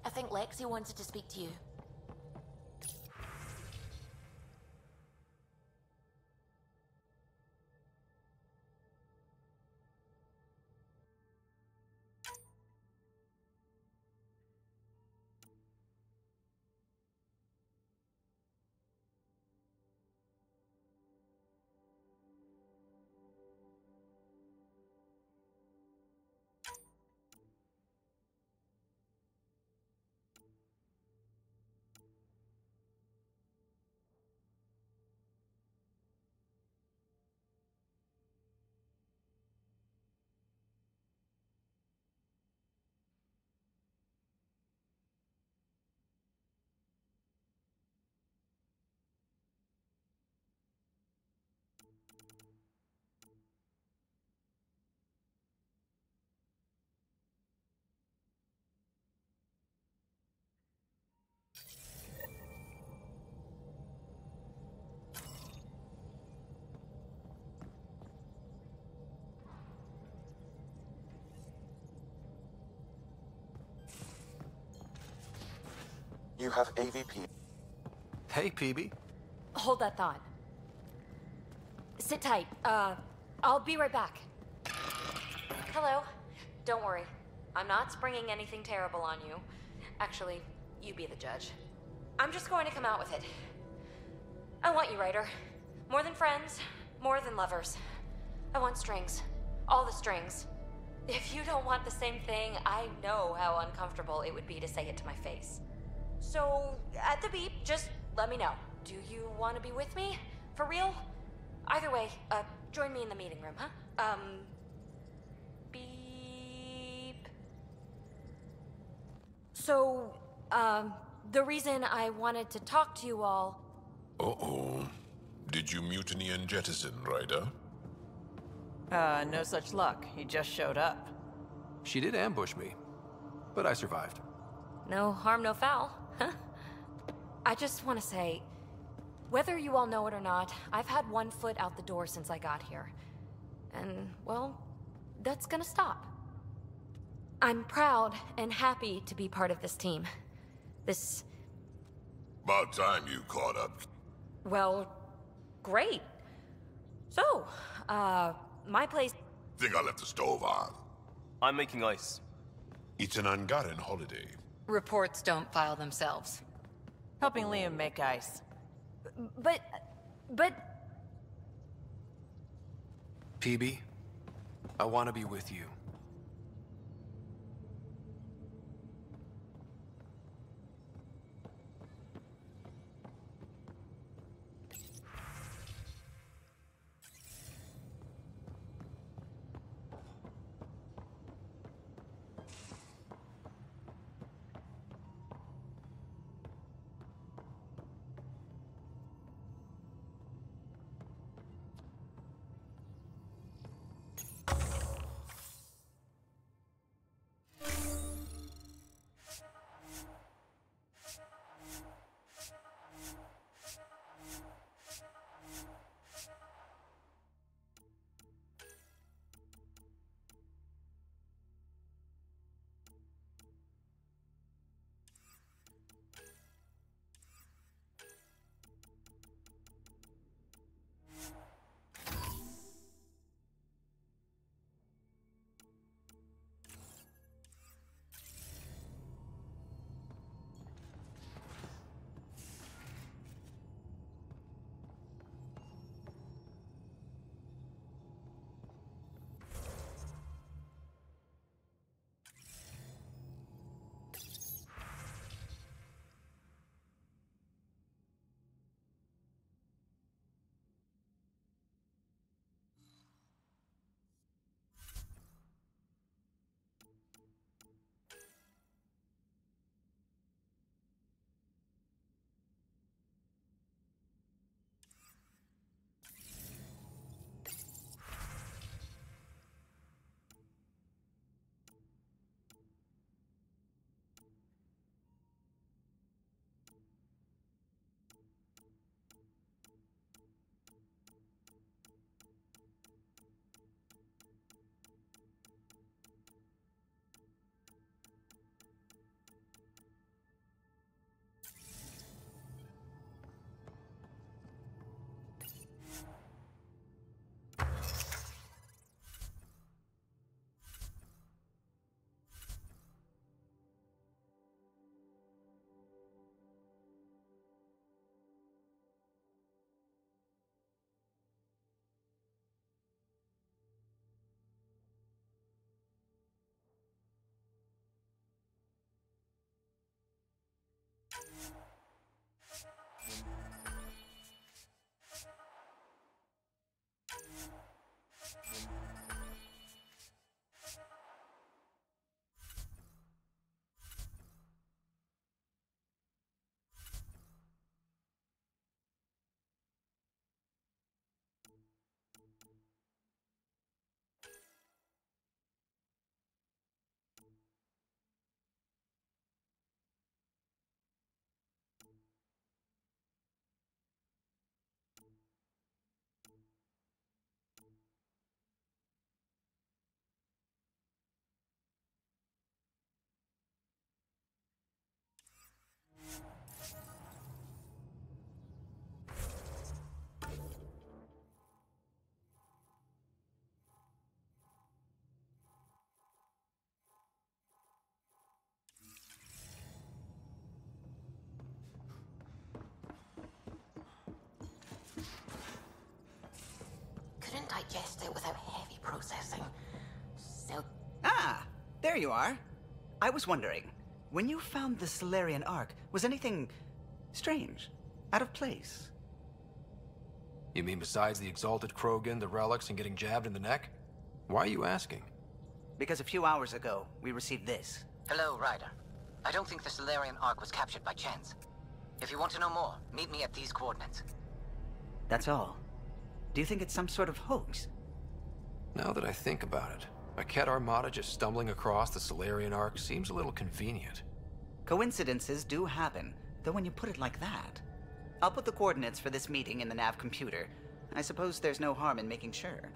I think Lexi wanted to speak to you. You have AVP. Hey, PB. Hold that thought. Sit tight. I'll be right back. Hello. Don't worry. I'm not springing anything terrible on you. Actually, you be the judge. I'm just going to come out with it. I want you, Ryder. More than friends, more than lovers. I want strings. All the strings. If you don't want the same thing, I know how uncomfortable it would be to say it to my face. So, at the beep, just let me know. Do you want to be with me? For real? Either way, join me in the meeting room, huh? Beep. So, the reason I wanted to talk to you all... Uh-oh. Did you mutiny and jettison, Ryder? No such luck. He just showed up. She did ambush me, but I survived. No harm, no foul, huh? I just want to say, whether you all know it or not, I've had one foot out the door since I got here. And, well, that's gonna stop. I'm proud and happy to be part of this team. This... About time you caught up. Well, great. So, my place... Think I left the stove on. I'm making ice. It's an Angaran holiday. Reports don't file themselves. Helping Liam make ice. But... PB, I want to be with you. digest it without heavy processing. So... Ah, there you are. I was wondering, when you found the Solarian Ark, was anything strange? Out of place? You mean besides the Exalted Krogan, the relics, and getting jabbed in the neck? Why are you asking? Because a few hours ago, we received this. Hello, Ryder. I don't think the Solarian Ark was captured by chance. If you want to know more, meet me at these coordinates. That's all. Do you think it's some sort of hoax? Now that I think about it, a Kett Armada just stumbling across the Solarian Ark seems a little convenient. Coincidences do happen, though when you put it like that. I'll put the coordinates for this meeting in the nav computer. I suppose there's no harm in making sure.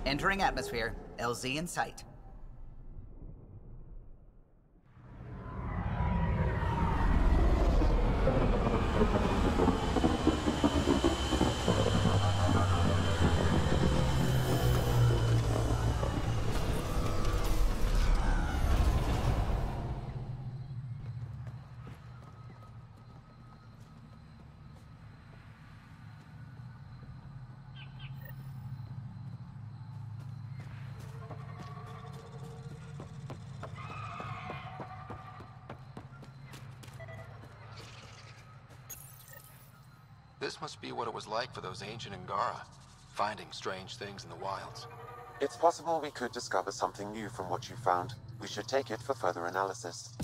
Entering atmosphere. LZ in sight. This must be what it was like for those ancient Angara, finding strange things in the wilds. It's possible we could discover something new from what you found. We should take it for further analysis.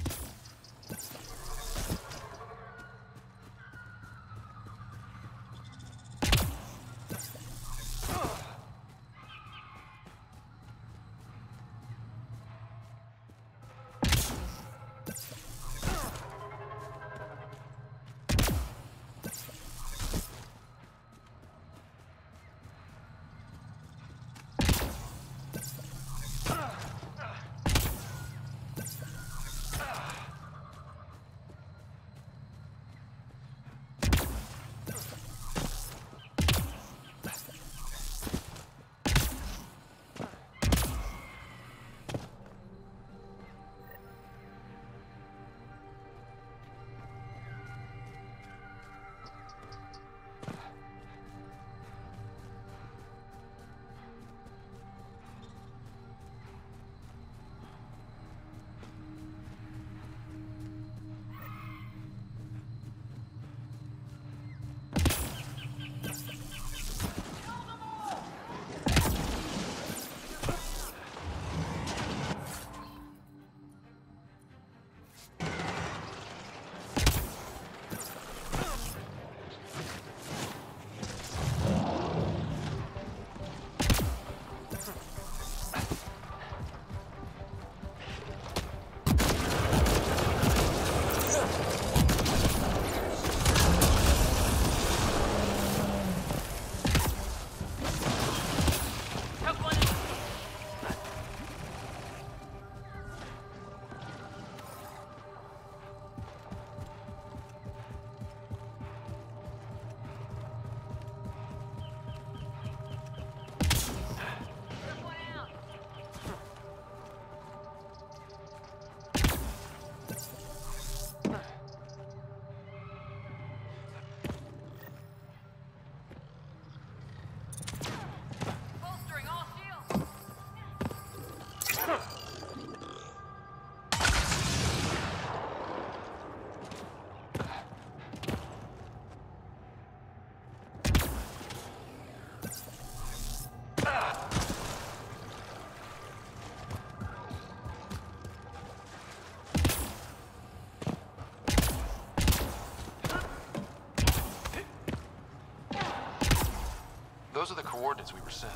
coordinates we were sent.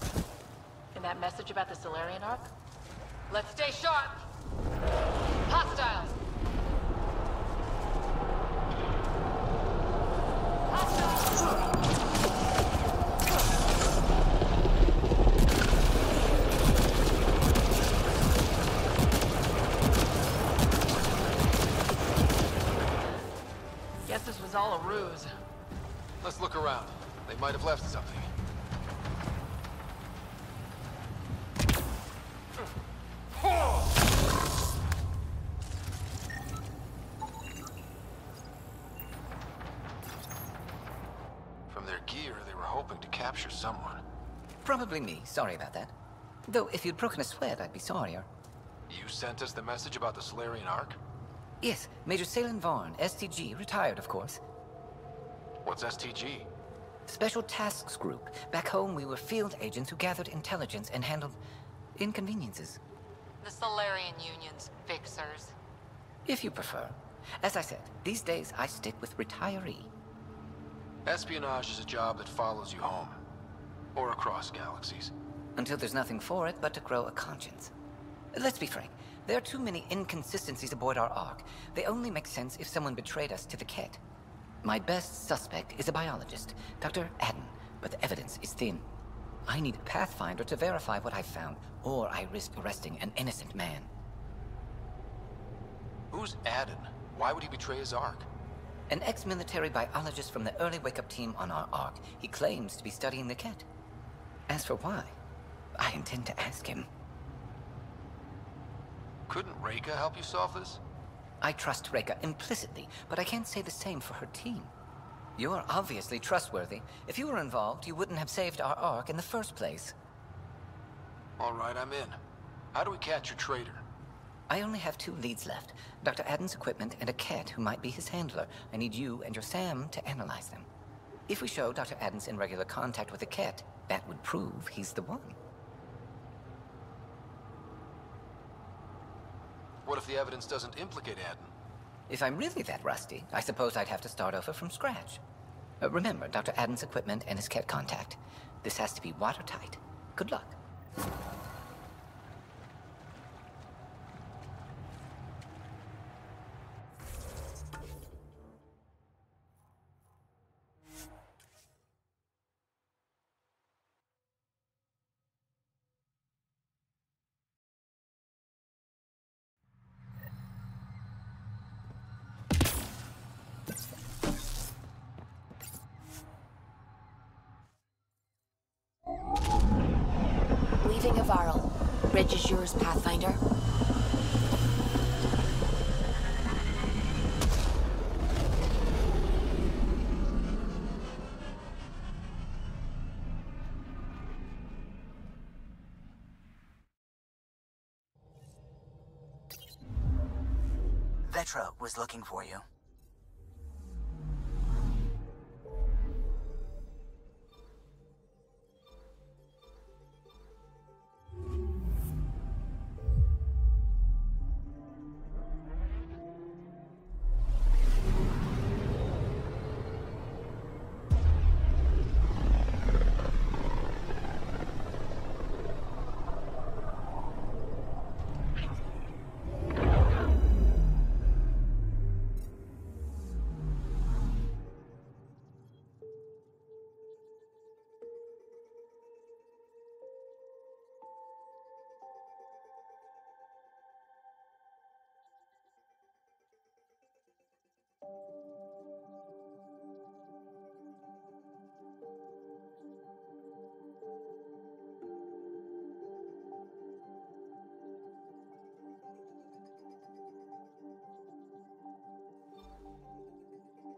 And that message about the Solarian Ark? Let's stay sharp! Hostiles! Guess this was all a ruse. Let's look around. They might have left something. From their gear, they were hoping to capture someone. Probably me. Sorry about that. Though, if you'd broken a sweat, I'd be sorrier. You sent us the message about the Solarian Ark? Yes, Major Salen Vaughn, STG, retired, of course. What's STG? Special Tasks Group. Back home, we were field agents who gathered intelligence and handled inconveniences. The Solarian Union's fixers. If you prefer. As I said, these days I stick with retiree. Espionage is a job that follows you home. Or across galaxies. Until there's nothing for it but to grow a conscience. Let's be frank. There are too many inconsistencies aboard our Ark. They only make sense if someone betrayed us to the Ket. My best suspect is a biologist, Dr. Adden, but the evidence is thin. I need a Pathfinder to verify what I've found, or I risk arresting an innocent man. Who's Adden? Why would he betray his Ark? An ex-military biologist from the early wake-up team on our Ark. He claims to be studying the Ket. As for why, I intend to ask him. Couldn't Reka help you solve this? I trust Reka implicitly, but I can't say the same for her team. You're obviously trustworthy. If you were involved, you wouldn't have saved our Ark in the first place. All right, I'm in. How do we catch your traitor? I only have 2 leads left. Dr. Adden's equipment and a Ket who might be his handler. I need you and your Sam to analyze them. If we show Dr. Adden's in regular contact with the Ket, that would prove he's the one. What if the evidence doesn't implicate Adden? If I'm really that rusty, I suppose I'd have to start over from scratch. Remember, Dr. Adden's equipment and his Ket contact. This has to be watertight. Good luck. Leaving Avarl. Ridge is yours, Pathfinder. Vetra was looking for you.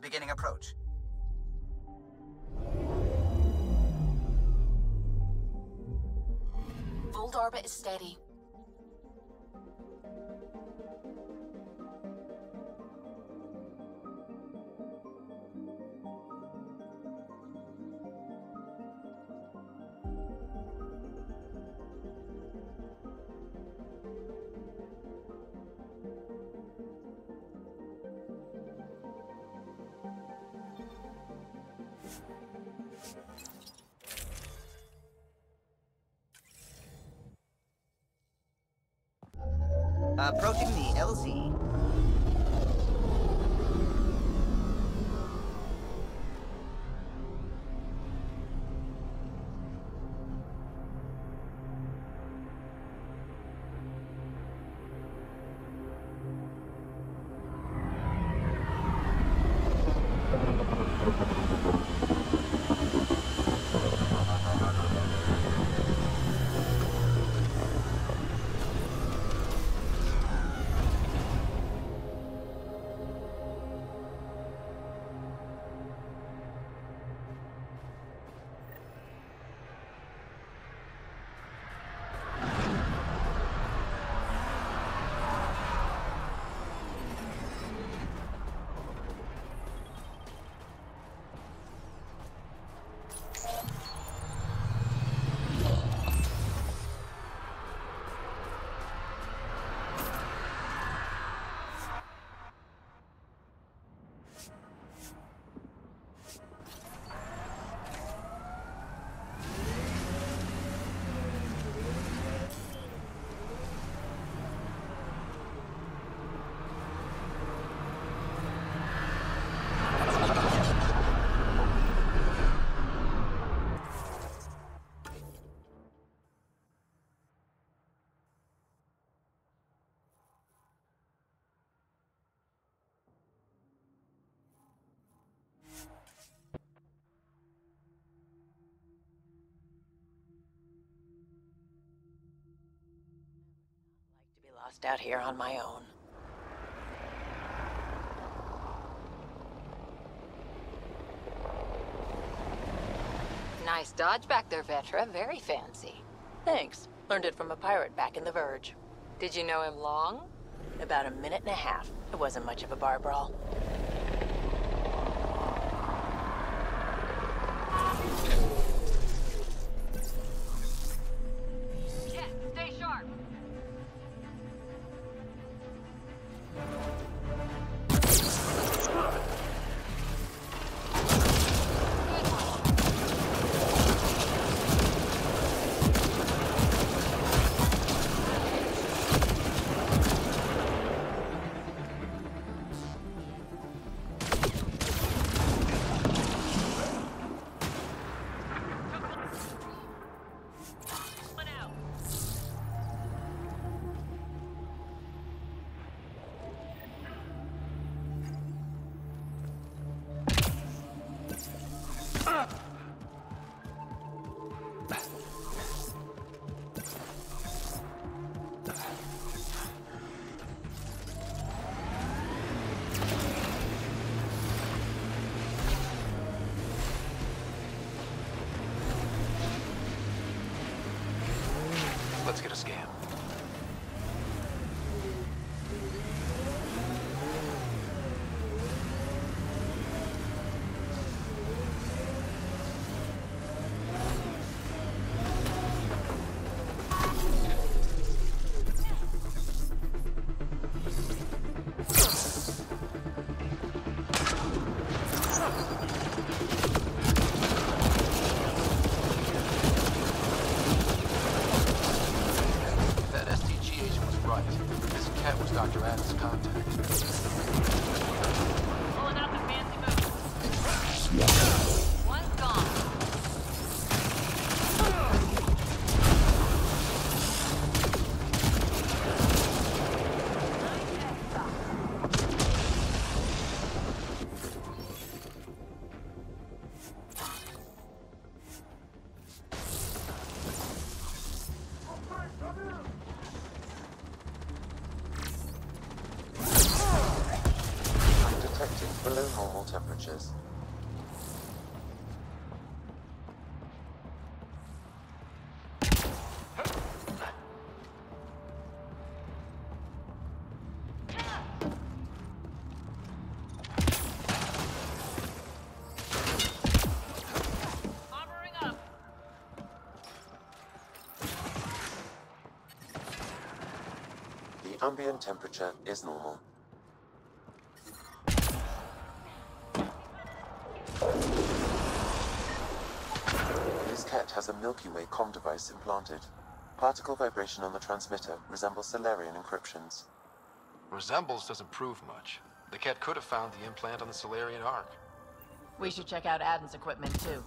Beginning approach. Fold orbit is steady. Approaching the LZ. To be lost out here on my own. Nice dodge back there, Vetra. Very fancy. Thanks. Learned it from a pirate back in the Verge. Did you know him long? About a minute and a half. It wasn't much of a bar brawl. Jet, stay sharp. Let's get a scan. Dr. Adams' contact. Pulling out the fancy move. One's gone. Below normal temperatures. Armoring up. The ambient temperature is normal. This cat has a Milky Way comm device implanted. Particle vibration on the transmitter resembles Solarian encryptions. Resembles doesn't prove much. The Ket could have found the implant on the Solarian Ark. We should check out Aden's equipment, too.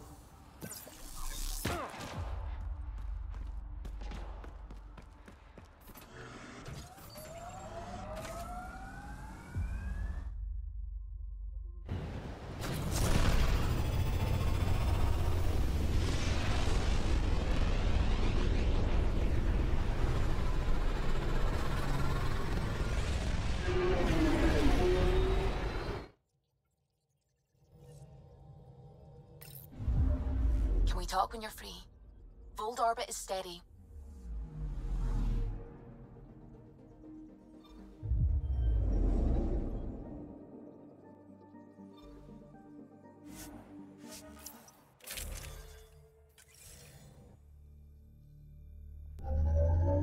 Can we talk when you're free? Fold orbit is steady.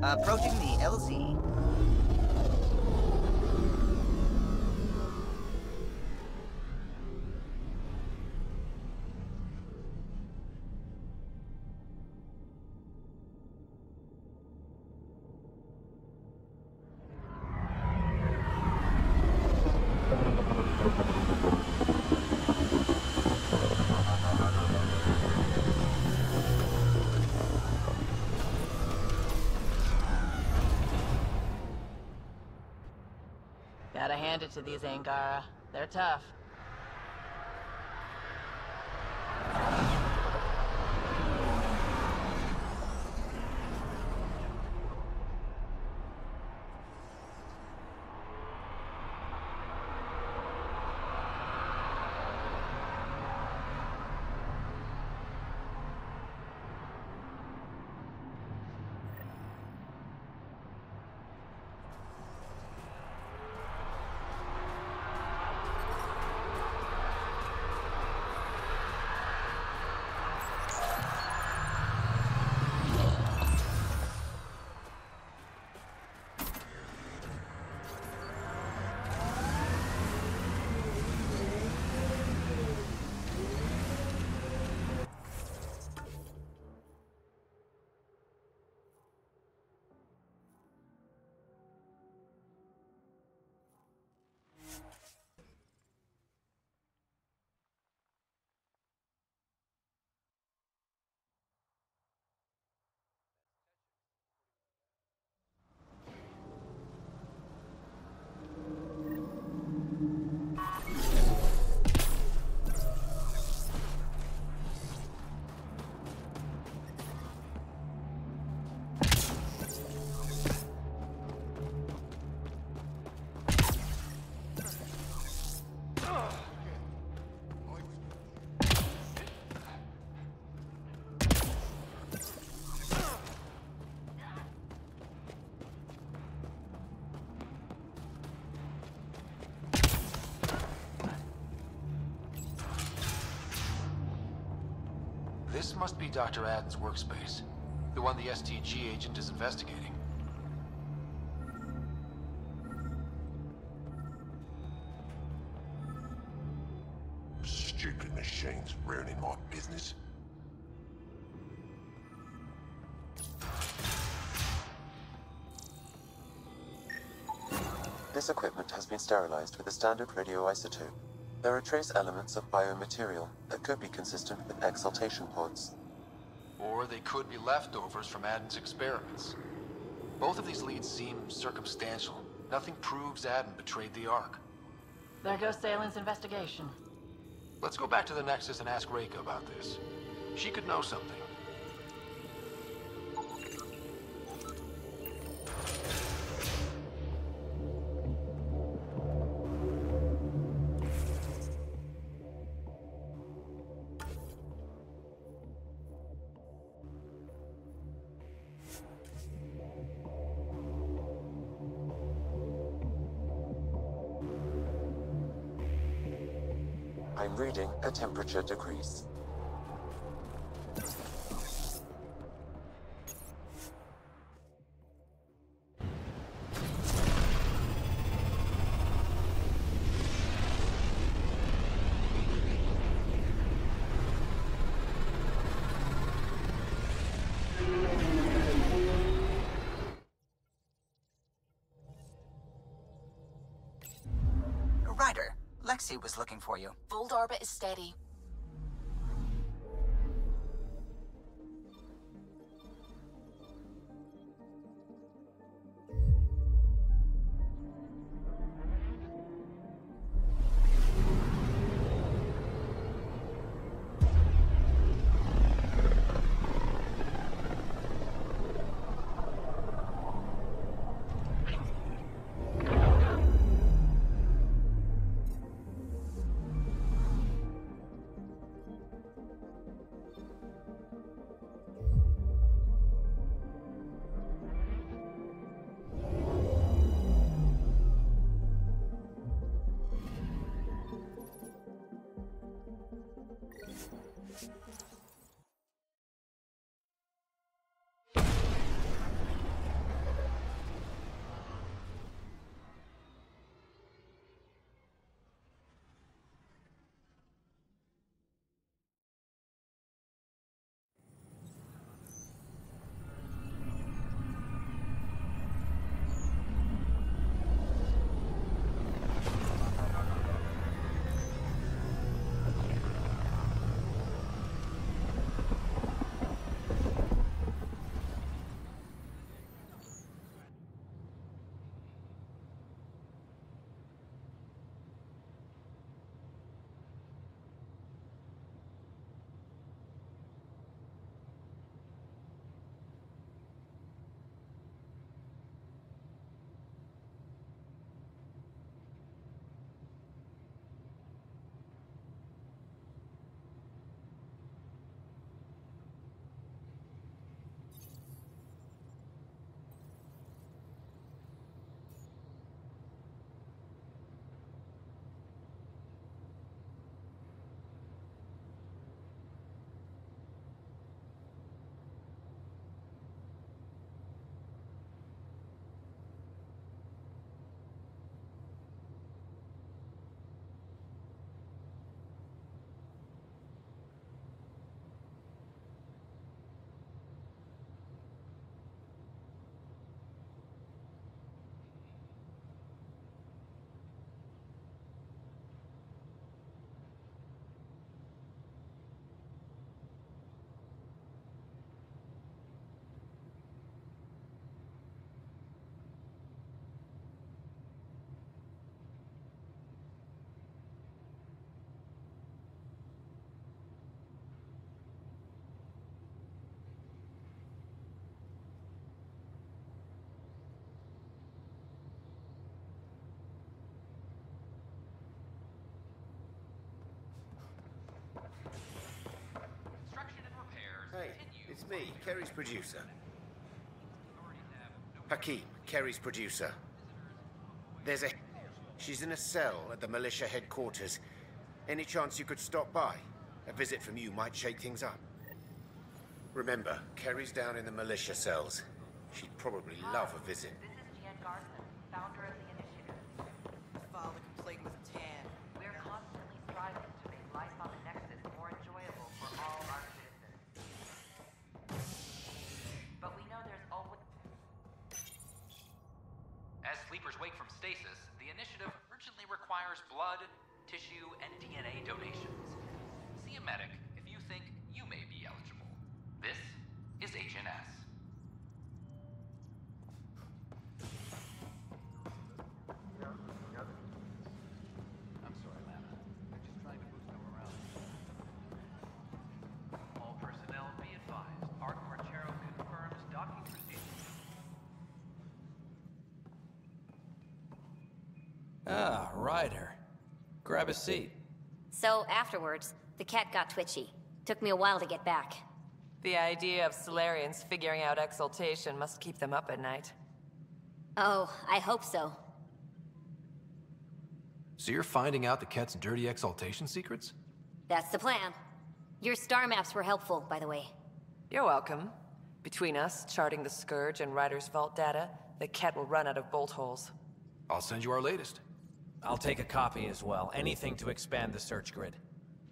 Approaching the LZ. Gotta hand it to these Angara. They're tough. This must be Dr. Aden's workspace. The one the STG agent is investigating. Stupid machines ruining my business. This equipment has been sterilized with a standard radioisotope. There are trace elements of biomaterial that could be consistent with exaltation pods. Or they could be leftovers from Aden's experiments. Both of these leads seem circumstantial. Nothing proves Aden betrayed the Ark. There goes Salen's investigation. Let's go back to the Nexus and ask Reika about this. She could know something. I'm reading a temperature decrease. Maxie was looking for you. Voldarba is steady. Hey, it's me, Kerry's producer. Hakeem, Kerry's producer. She's in a cell at the militia headquarters. Any chance you could stop by? A visit from you might shake things up. Remember, Kerry's down in the militia cells. She'd probably love a visit. This is Jan Garson, founder of the initiative. File the complaint with Tan. We're constantly striving to make life on the Nexus more enjoyable for all our citizens. But we know there's always... As sleepers wake from stasis, the initiative urgently requires blood, tissue, and DNA donations. See a medic if you think you may be eligible. This is HNS. I'm sorry, Lana. I'm just trying to boost our morale. All personnel be advised. Art Marchero confirms docking procedures. Ah, Ryder. Grab a seat. So afterwards, the cat got twitchy. Took me a while to get back. The idea of Solarians figuring out exaltation must keep them up at night. Oh, I hope so. So you're finding out the Ket's dirty exaltation secrets? That's the plan. Your star maps were helpful, by the way. You're welcome. Between us, charting the Scourge and Ryder's vault data, the Ket will run out of bolt holes. I'll send you our latest. I'll take a copy as well. Anything to expand the search grid.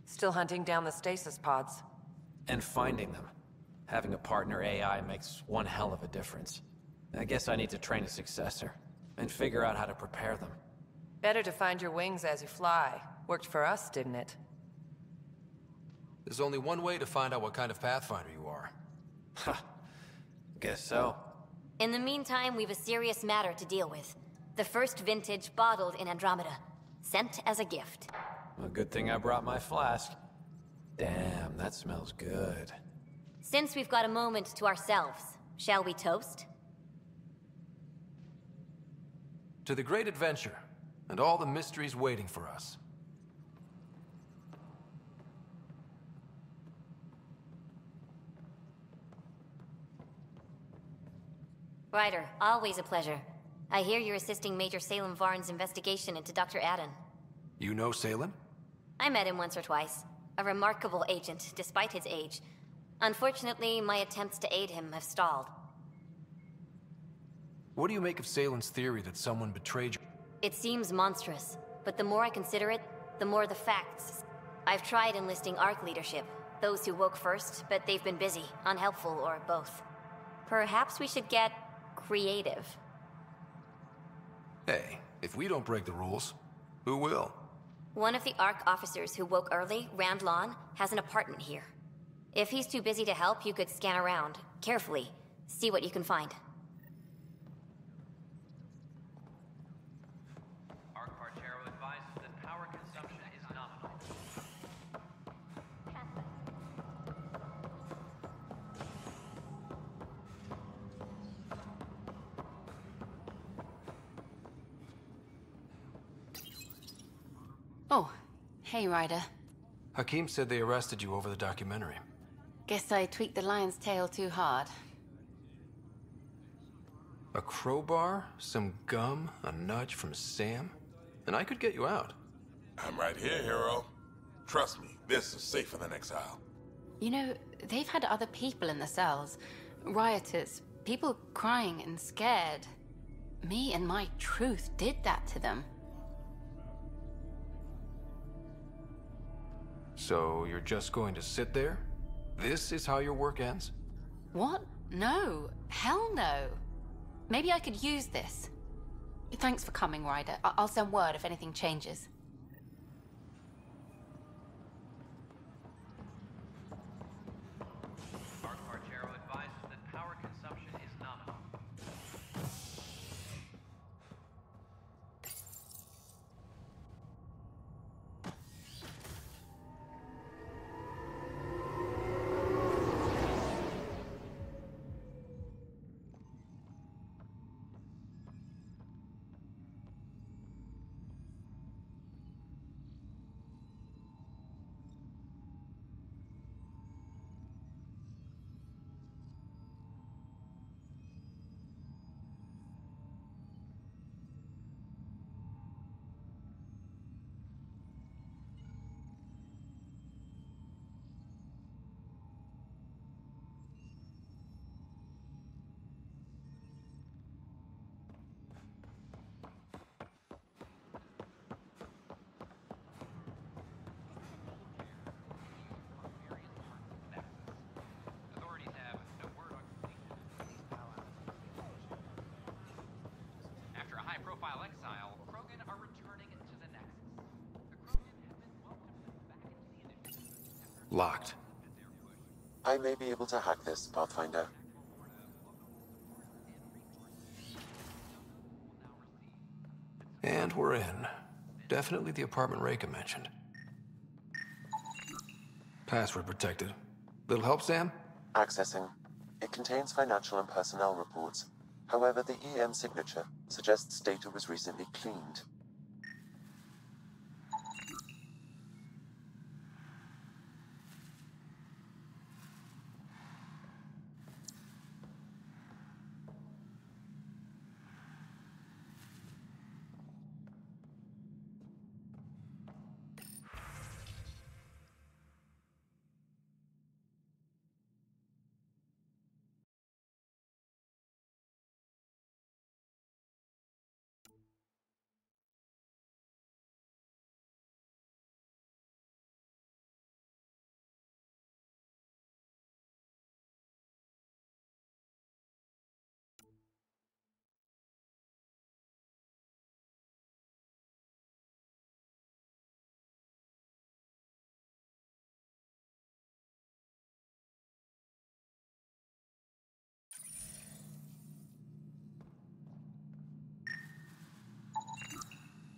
Still hunting down the stasis pods. And finding them. Having a partner AI makes one hell of a difference. I guess I need to train a successor, and figure out how to prepare them. Better to find your wings as you fly. Worked for us, didn't it? There's only one way to find out what kind of Pathfinder you are. Ha. Guess so. In the meantime, we've a serious matter to deal with. The first vintage bottled in Andromeda. Sent as a gift. A good thing I brought my flask. Damn, that smells good. Since we've got a moment to ourselves, shall we toast? To the great adventure, and all the mysteries waiting for us. Ryder, always a pleasure. I hear you're assisting Major Salem Varn's investigation into Dr. Aden. You know Salem? I met him once or twice. A remarkable agent, despite his age. Unfortunately, my attempts to aid him have stalled. What do you make of Salem's theory that someone betrayed you? It seems monstrous, but the more I consider it, the more the facts. I've tried enlisting ARC leadership, those who woke first, but they've been busy, unhelpful, or both. Perhaps we should get creative. Hey, if we don't break the rules, who will? One of the ARC officers who woke early, Rand Lawn, has an apartment here. If he's too busy to help, you could scan around, carefully, see what you can find. ARC Parchero advises that power consumption is nominal. Oh, hey, Ryder. Hakim said they arrested you over the documentary. Guess I tweaked the lion's tail too hard. A crowbar, some gum, a nudge from Sam, and I could get you out. I'm right here, hero. Trust me, this is safer than exile. You know, they've had other people in the cells. Rioters, people crying and scared. Me and my truth did that to them. So you're just going to sit there? This is how your work ends? What? No. Hell no. Maybe I could use this. Thanks for coming, Ryder. I'll send word if anything changes. ARC Parchero advises that power consumption is nominal. Authorities have no word on completion. After a high-profile exile, Krogan are returning to the Nexus. The Krogan have been welcomed back into the initiative. Locked. I may be able to hack this, Pathfinder. And we're in. Definitely the apartment Reika mentioned. Password protected. Little help, Sam? Accessing. It contains financial and personnel reports. However, the EM signature suggests data was recently cleaned.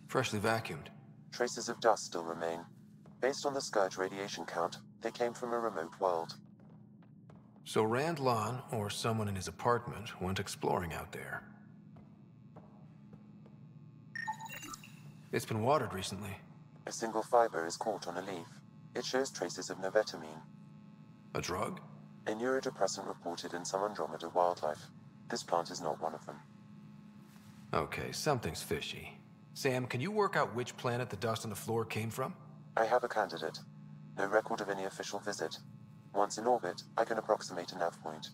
Freshly vacuumed. Traces of dust still remain. Based on the Scourge radiation count, they came from a remote world. So Rand Lan, or someone in his apartment, went exploring out there. It's been watered recently. A single fiber is caught on a leaf. It shows traces of novetamine. A drug? A neurodepressant reported in some Andromeda wildlife. This plant is not one of them. Okay, something's fishy. Sam, can you work out which planet the dust on the floor came from? I have a candidate. No record of any official visit. Once in orbit, I can approximate a nav point.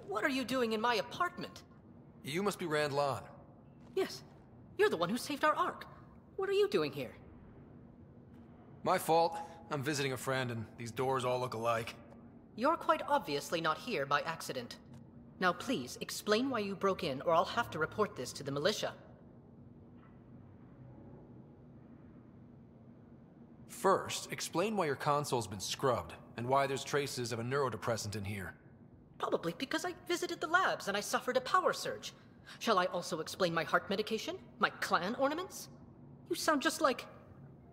What are you doing in my apartment? You must be Rand Lan. Yes. You're the one who saved our Ark. What are you doing here? My fault. I'm visiting a friend, and these doors all look alike. You're quite obviously not here by accident. Now please, explain why you broke in, or I'll have to report this to the militia. First, explain why your console's been scrubbed, and why there's traces of a neurodepressant in here. Probably because I visited the labs and I suffered a power surge. Shall I also explain my heart medication? My clan ornaments? You sound just like...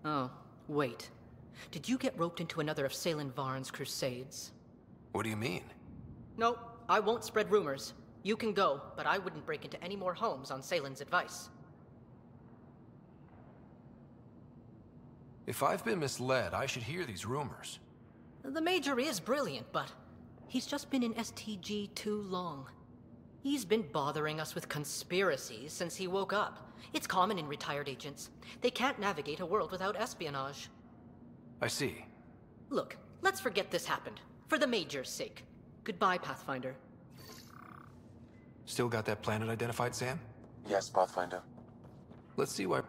Oh, wait. Did you get roped into another of Salen Varn's crusades? What do you mean? No, I won't spread rumors. You can go, but I wouldn't break into any more homes on Salen's advice. If I've been misled, I should hear these rumors. The Major is brilliant, but he's just been in STG too long. He's been bothering us with conspiracies since he woke up. It's common in retired agents. They can't navigate a world without espionage. I see. Look, let's forget this happened. For the Major's sake. Goodbye, Pathfinder. Still got that planet identified, Sam? Yes, Pathfinder. Let's see why...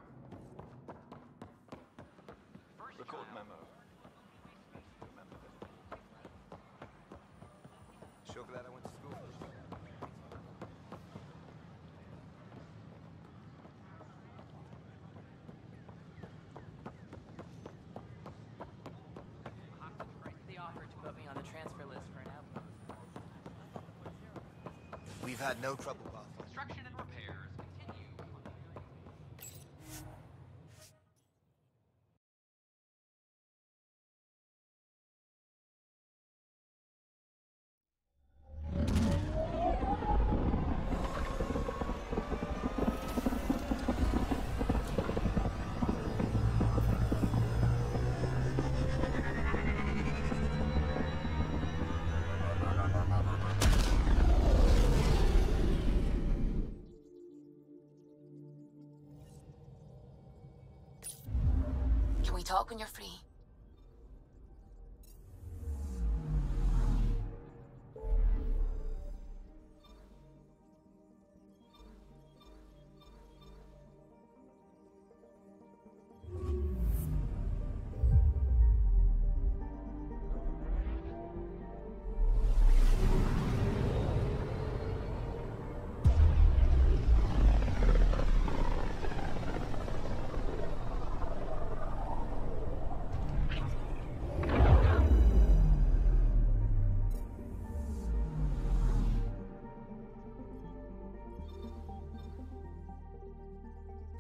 Record memo. Sure glad I went to school. The offer to put me on the transfer list for an album. We've had no trouble, Pathfinder. Construction and repairs continue. Can we talk when you're free?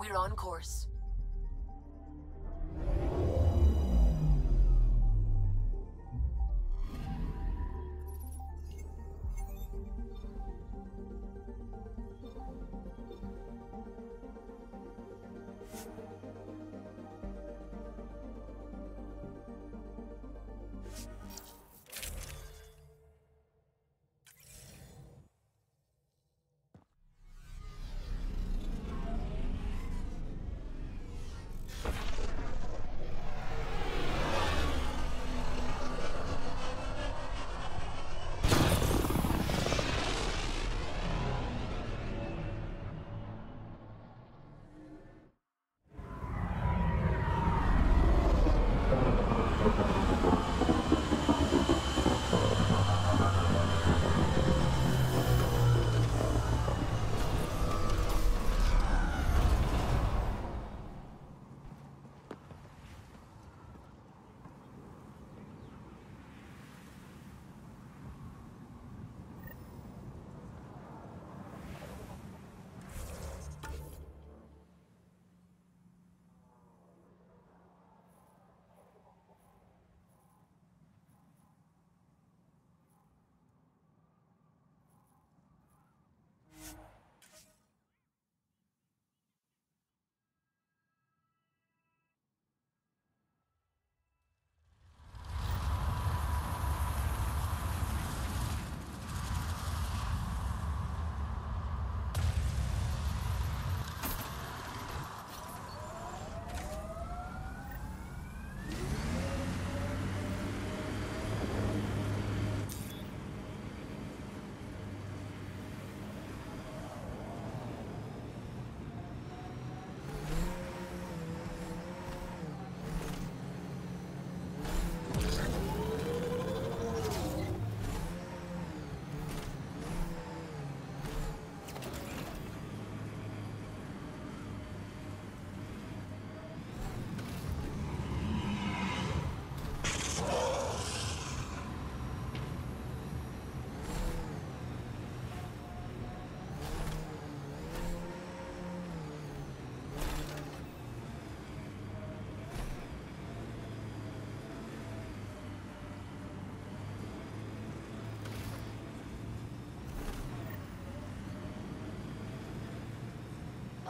We're on course.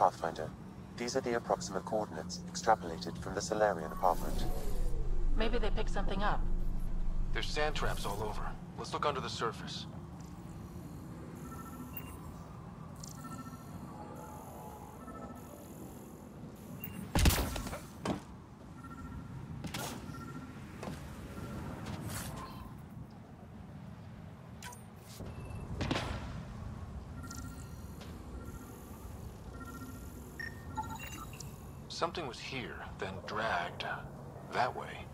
Pathfinder. These are the approximate coordinates extrapolated from the Solarian apartment. Maybe they picked something up. There's sand traps all over. Let's look under the surface. Something was here, then dragged that way.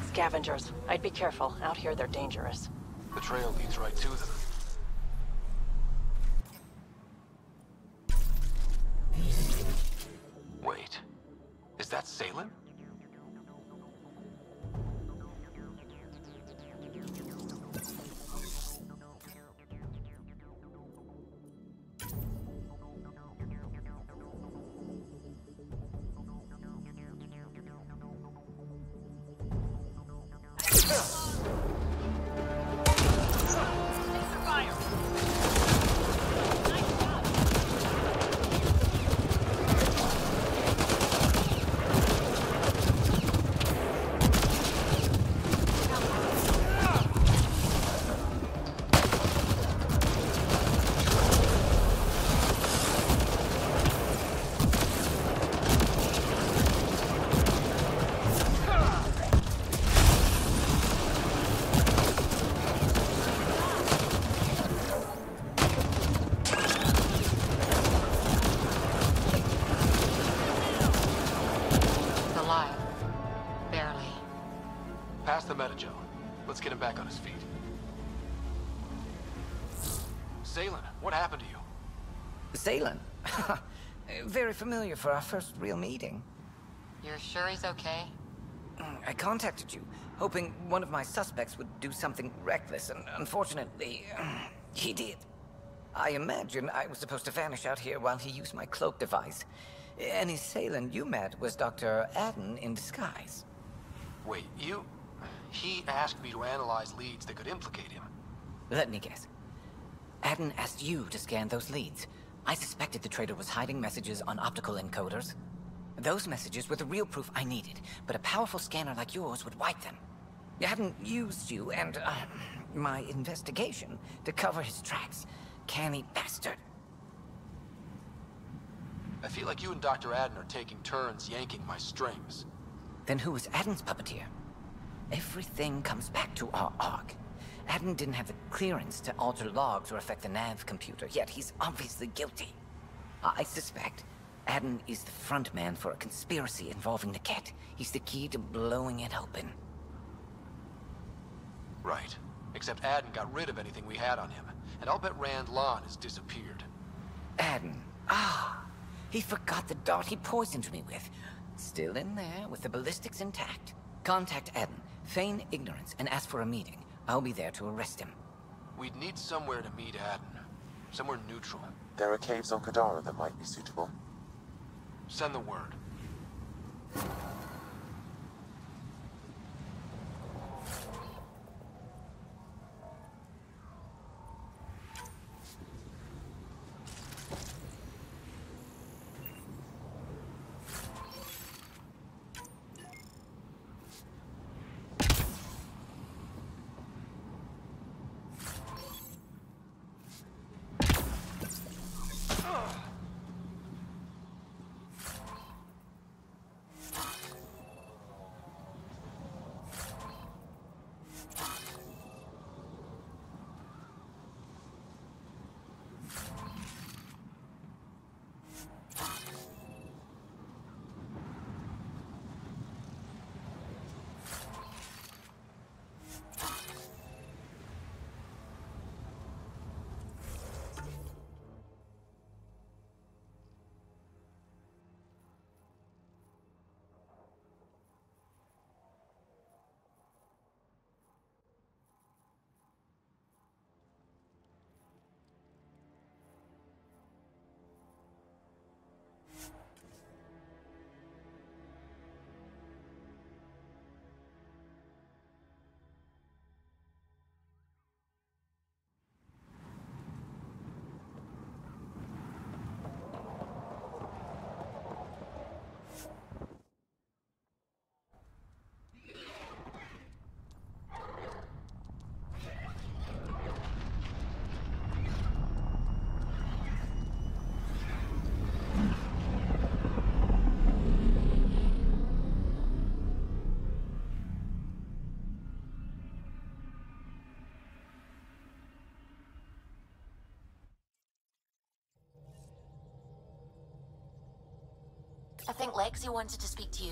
Scavengers. I'd be careful. Out here, they're dangerous. The trail leads right to them. Wait. Is that Salen? Pass the Metagel. Let's get him back on his feet. Salen, what happened to you? Salen? Very familiar for our first real meeting. You're sure he's okay? I contacted you, hoping one of my suspects would do something reckless, and unfortunately, he did. I imagine I was supposed to vanish out here while he used my cloak device. Any Salen you met was Dr. Aden in disguise. Wait, He asked me to analyze leads that could implicate him. Let me guess. Aden asked you to scan those leads. I suspected the traitor was hiding messages on optical encoders. Those messages were the real proof I needed, but a powerful scanner like yours would wipe them. Aden used you and, my investigation to cover his tracks. Canny bastard. I feel like you and Dr. Aden are taking turns yanking my strings. Then who was Aden's puppeteer? Everything comes back to our ARC. Aden didn't have the clearance to alter logs or affect the nav computer, yet he's obviously guilty. I suspect Aden is the front man for a conspiracy involving the Ket. He's the key to blowing it open. Right. Except Aden got rid of anything we had on him, and I'll bet Rand Lan has disappeared. Aden. He forgot the dart he poisoned me with. Still in there, with the ballistics intact. Contact Aden, feign ignorance, and ask for a meeting. I'll be there to arrest him. We'd need somewhere to meet Aden. Somewhere neutral. There are caves on Kadara that might be suitable. Send the word. I think Lexi wanted to speak to you.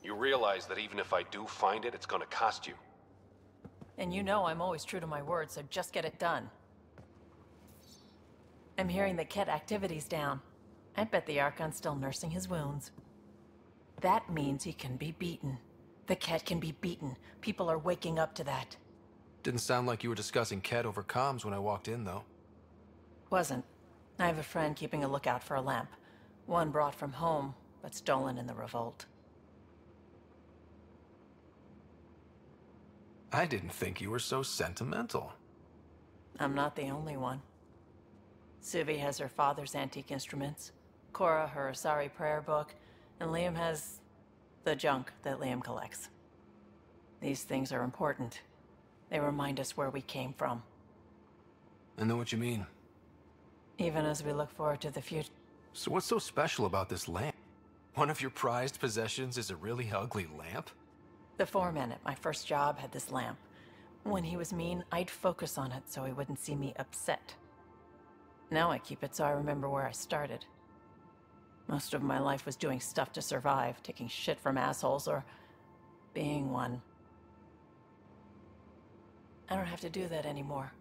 You realize that even if I do find it, it's gonna cost you. And you know I'm always true to my word, so just get it done. I'm hearing the Ket activity's down. I bet the Archon's still nursing his wounds. That means he can be beaten. The Ket can be beaten. People are waking up to that. Didn't sound like you were discussing Ket over comms when I walked in, though. Wasn't. I have a friend keeping a lookout for a lamp. One brought from home, but stolen in the revolt. I didn't think you were so sentimental. I'm not the only one. Suvi has her father's antique instruments, Cora her Asari prayer book, and Liam has the junk that Liam collects. These things are important. They remind us where we came from. I know what you mean. Even as we look forward to the future. So what's so special about this lamp? One of your prized possessions is a really ugly lamp? The foreman at my first job had this lamp. When he was mean, I'd focus on it so he wouldn't see me upset. Now I keep it so I remember where I started. Most of my life was doing stuff to survive, taking shit from assholes or being one. I don't have to do that anymore.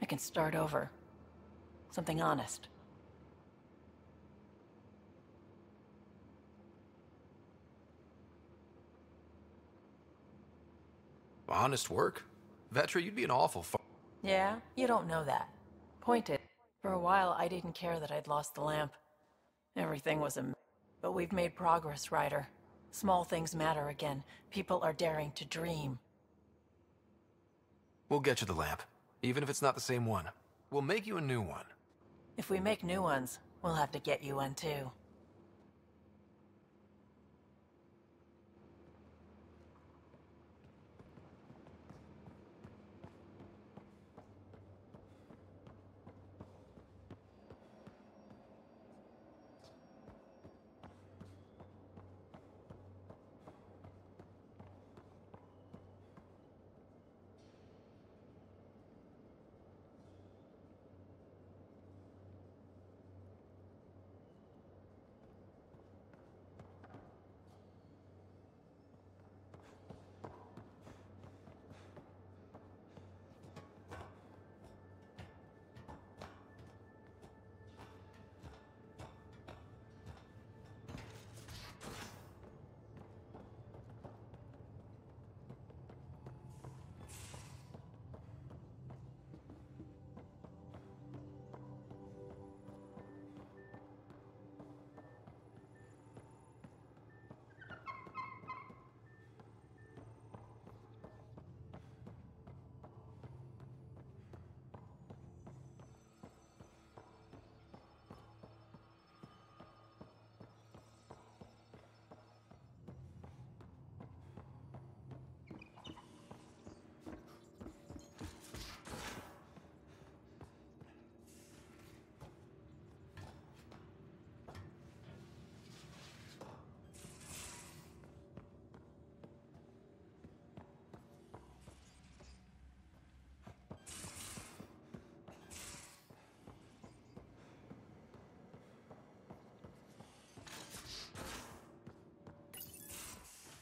I can start over. Something honest. Honest work? Vetra, you'd be an awful Yeah? You don't know that. Pointed. For a while, I didn't care that I'd lost the lamp. Everything was But we've made progress, Ryder. Small things matter again. People are daring to dream. We'll get you the lamp, even if it's not the same one. We'll make you a new one. If we make new ones, we'll have to get you one too.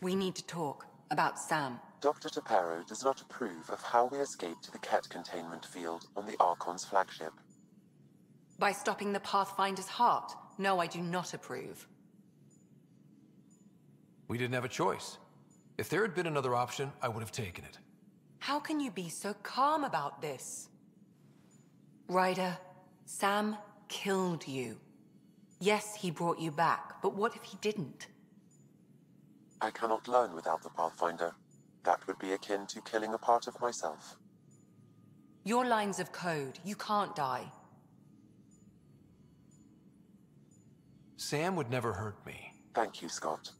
We need to talk about Sam. Dr. Taparo does not approve of how we escaped the Ket containment field on the Archon's flagship. By stopping the Pathfinder's heart? No, I do not approve. We didn't have a choice. If there had been another option, I would have taken it. How can you be so calm about this? Ryder, Sam killed you. Yes, he brought you back, but what if he didn't? I cannot learn without the Pathfinder. That would be akin to killing a part of myself. Your lines of code, you can't die. Sam would never hurt me. Thank you, Scott.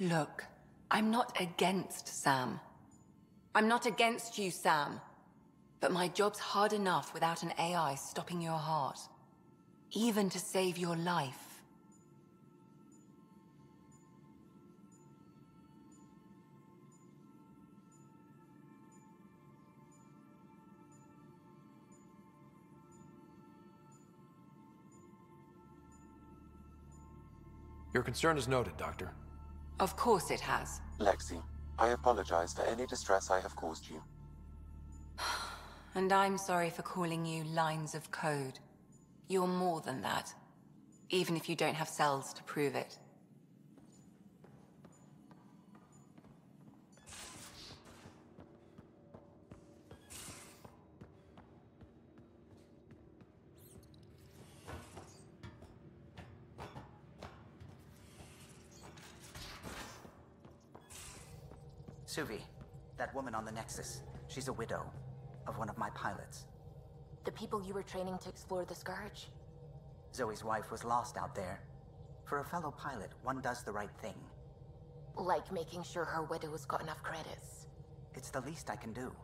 Look, I'm not against Sam. I'm not against you, Sam. But my job's hard enough without an AI stopping your heart. Even to save your life. Your concern is noted, Doctor. Of course it has. Lexi, I apologize for any distress I have caused you. And I'm sorry for calling you lines of code. You're more than that. Even if you don't have cells to prove it. Suvi, that woman on the Nexus, she's a widow of one of my pilots. The people you were training to explore the Scourge? Zoe's wife was lost out there. For a fellow pilot, one does the right thing. Like making sure her widow's got enough credits. It's the least I can do.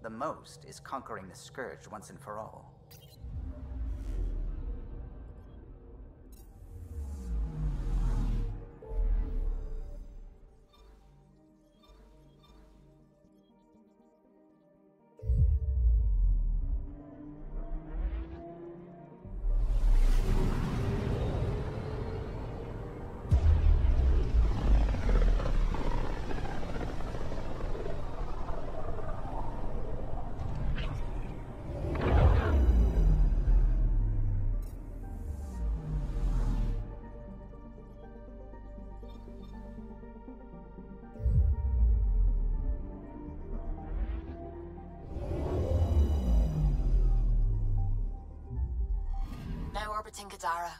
The most is conquering the Scourge once and for all. Now orbiting Gadara.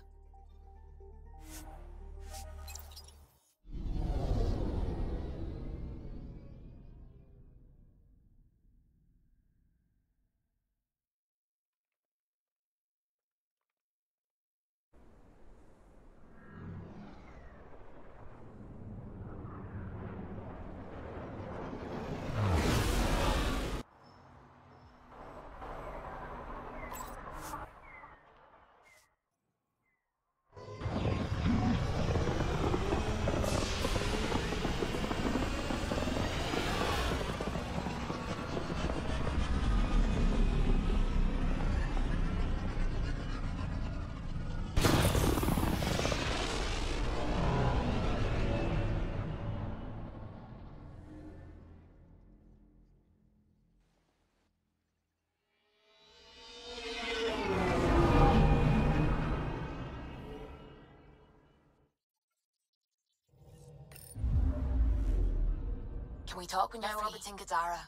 Can we talk when you're orbiting Gadara?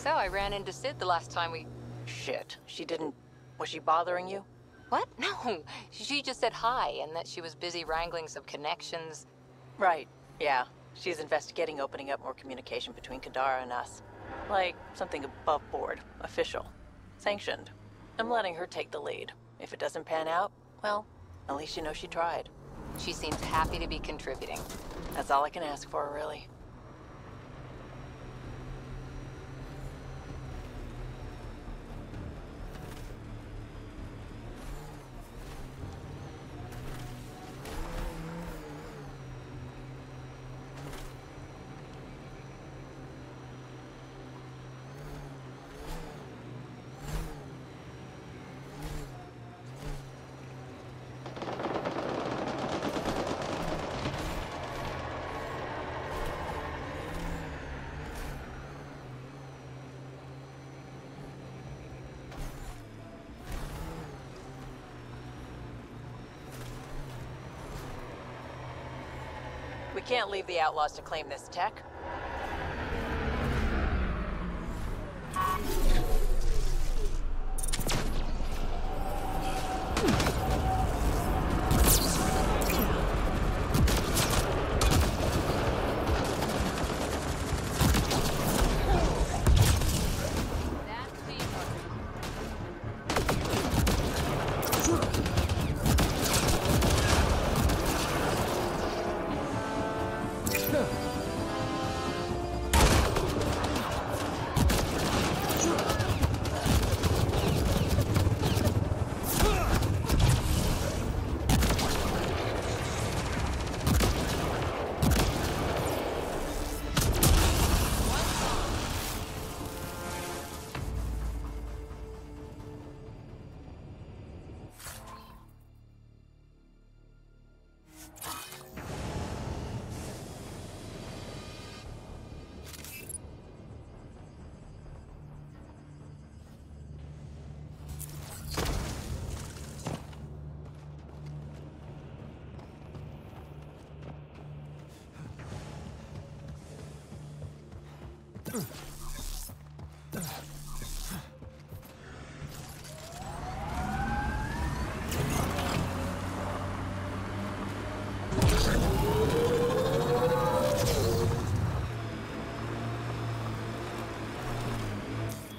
so. I ran into Sid the last time we... Shit. She didn't... Was she bothering you? What? No. She just said hi and that she was busy wrangling some connections. Right. Yeah. She's investigating opening up more communication between Kadara and us. Like, something above board. Official. Sanctioned. I'm letting her take the lead. If it doesn't pan out, well, at least you know she tried. She seems happy to be contributing. That's all I can ask for, really. We can't leave the Outlaws to claim this tech.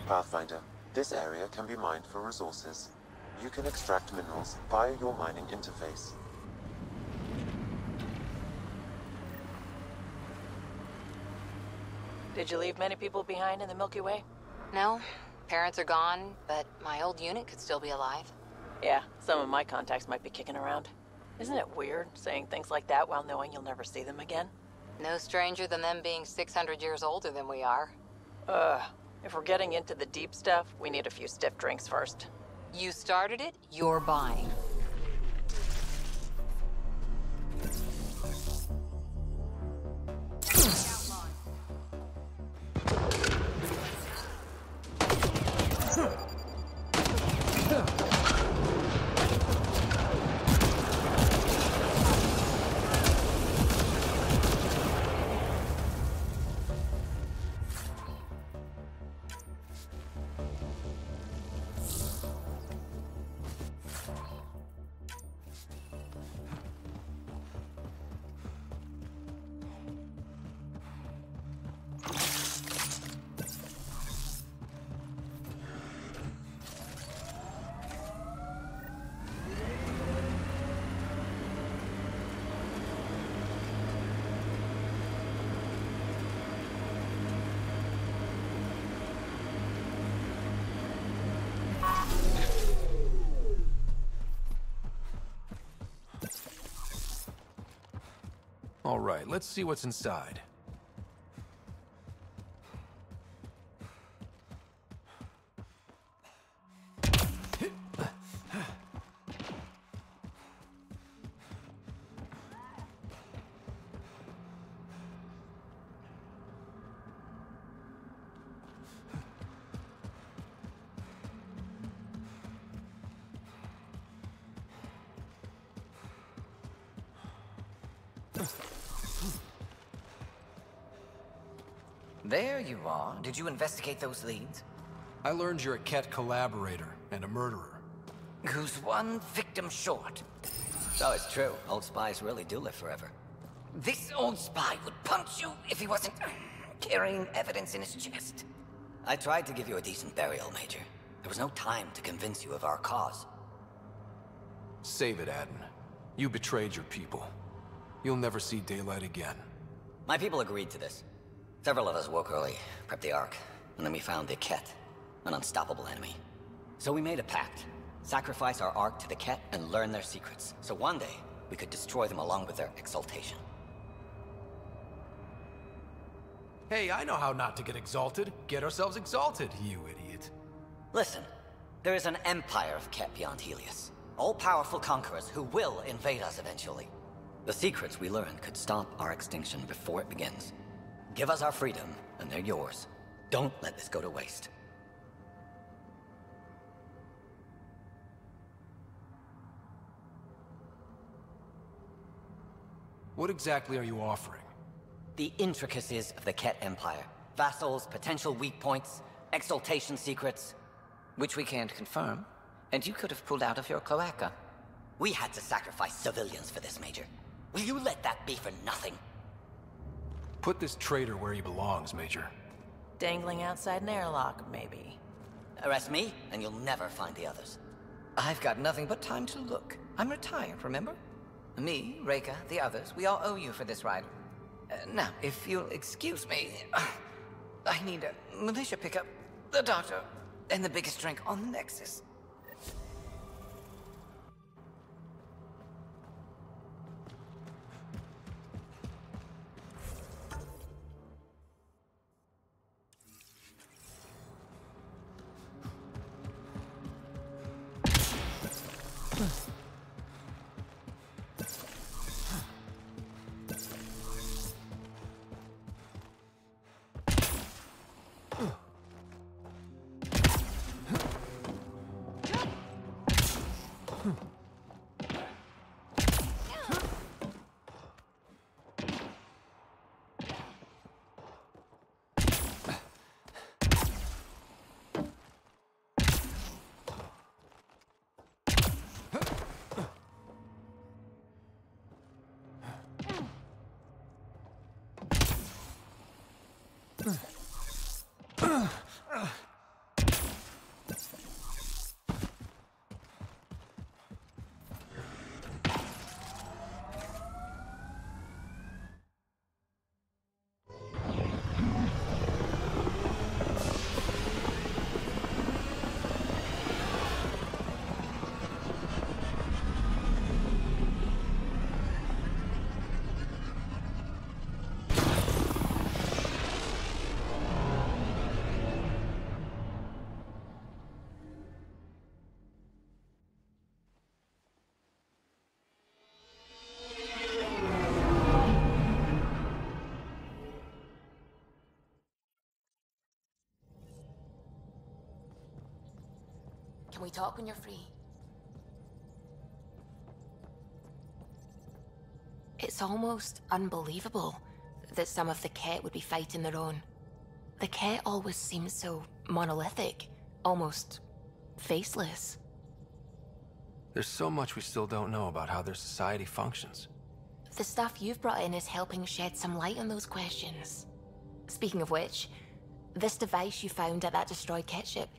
Pathfinder, this area can be mined for resources. You can extract minerals via your mining interface. Did you leave many people behind in the Milky Way? No. Parents are gone, but my old unit could still be alive. Yeah, some of my contacts might be kicking around. Isn't it weird, saying things like that while knowing you'll never see them again? No stranger than them being 600 years older than we are. If we're getting into the deep stuff, we need a few stiff drinks first. You started it, you're buying. All right, let's see what's inside. There you are. Did you investigate those leads? I learned you're a Ket collaborator and a murderer. Who's one victim short? So it's true. Old spies really do live forever. This old spy would punch you if he wasn't carrying evidence in his chest. I tried to give you a decent burial, Major. There was no time to convince you of our cause. Save it, Aden. You betrayed your people. You'll never see daylight again. My people agreed to this. Several of us woke early, prepped the Ark, and then we found the Ket, an unstoppable enemy. So we made a pact. Sacrifice our Ark to the Ket and learn their secrets, so one day we could destroy them along with their exaltation. Hey, I know how not to get exalted. Get ourselves exalted, you idiot. Listen, there is an empire of Ket beyond Helios. All-powerful conquerors who will invade us eventually. The secrets we learned could stop our extinction before it begins. Give us our freedom, and they're yours. Don't let this go to waste. What exactly are you offering? The intricacies of the Ket Empire. Vassals, potential weak points, exaltation secrets. Which we can't confirm. And you could have pulled out of your cloaca. We had to sacrifice civilians for this, Major. Will you let that be for nothing? Put this traitor where he belongs, Major. Dangling outside an airlock, maybe. Arrest me, and you'll never find the others. I've got nothing but time to look. I'm retired, remember? Me, Reika, the others, we all owe you for this ride. Now, if you'll excuse me, I need a militia pickup, the doctor, and the biggest drink on the Nexus. Can we talk when you're free? It's almost unbelievable that some of the Ket would be fighting their own. The Ket always seems so monolithic, almost faceless. There's so much we still don't know about how their society functions. The stuff you've brought in is helping shed some light on those questions. Speaking of which, this device you found at that destroyed Ket ship,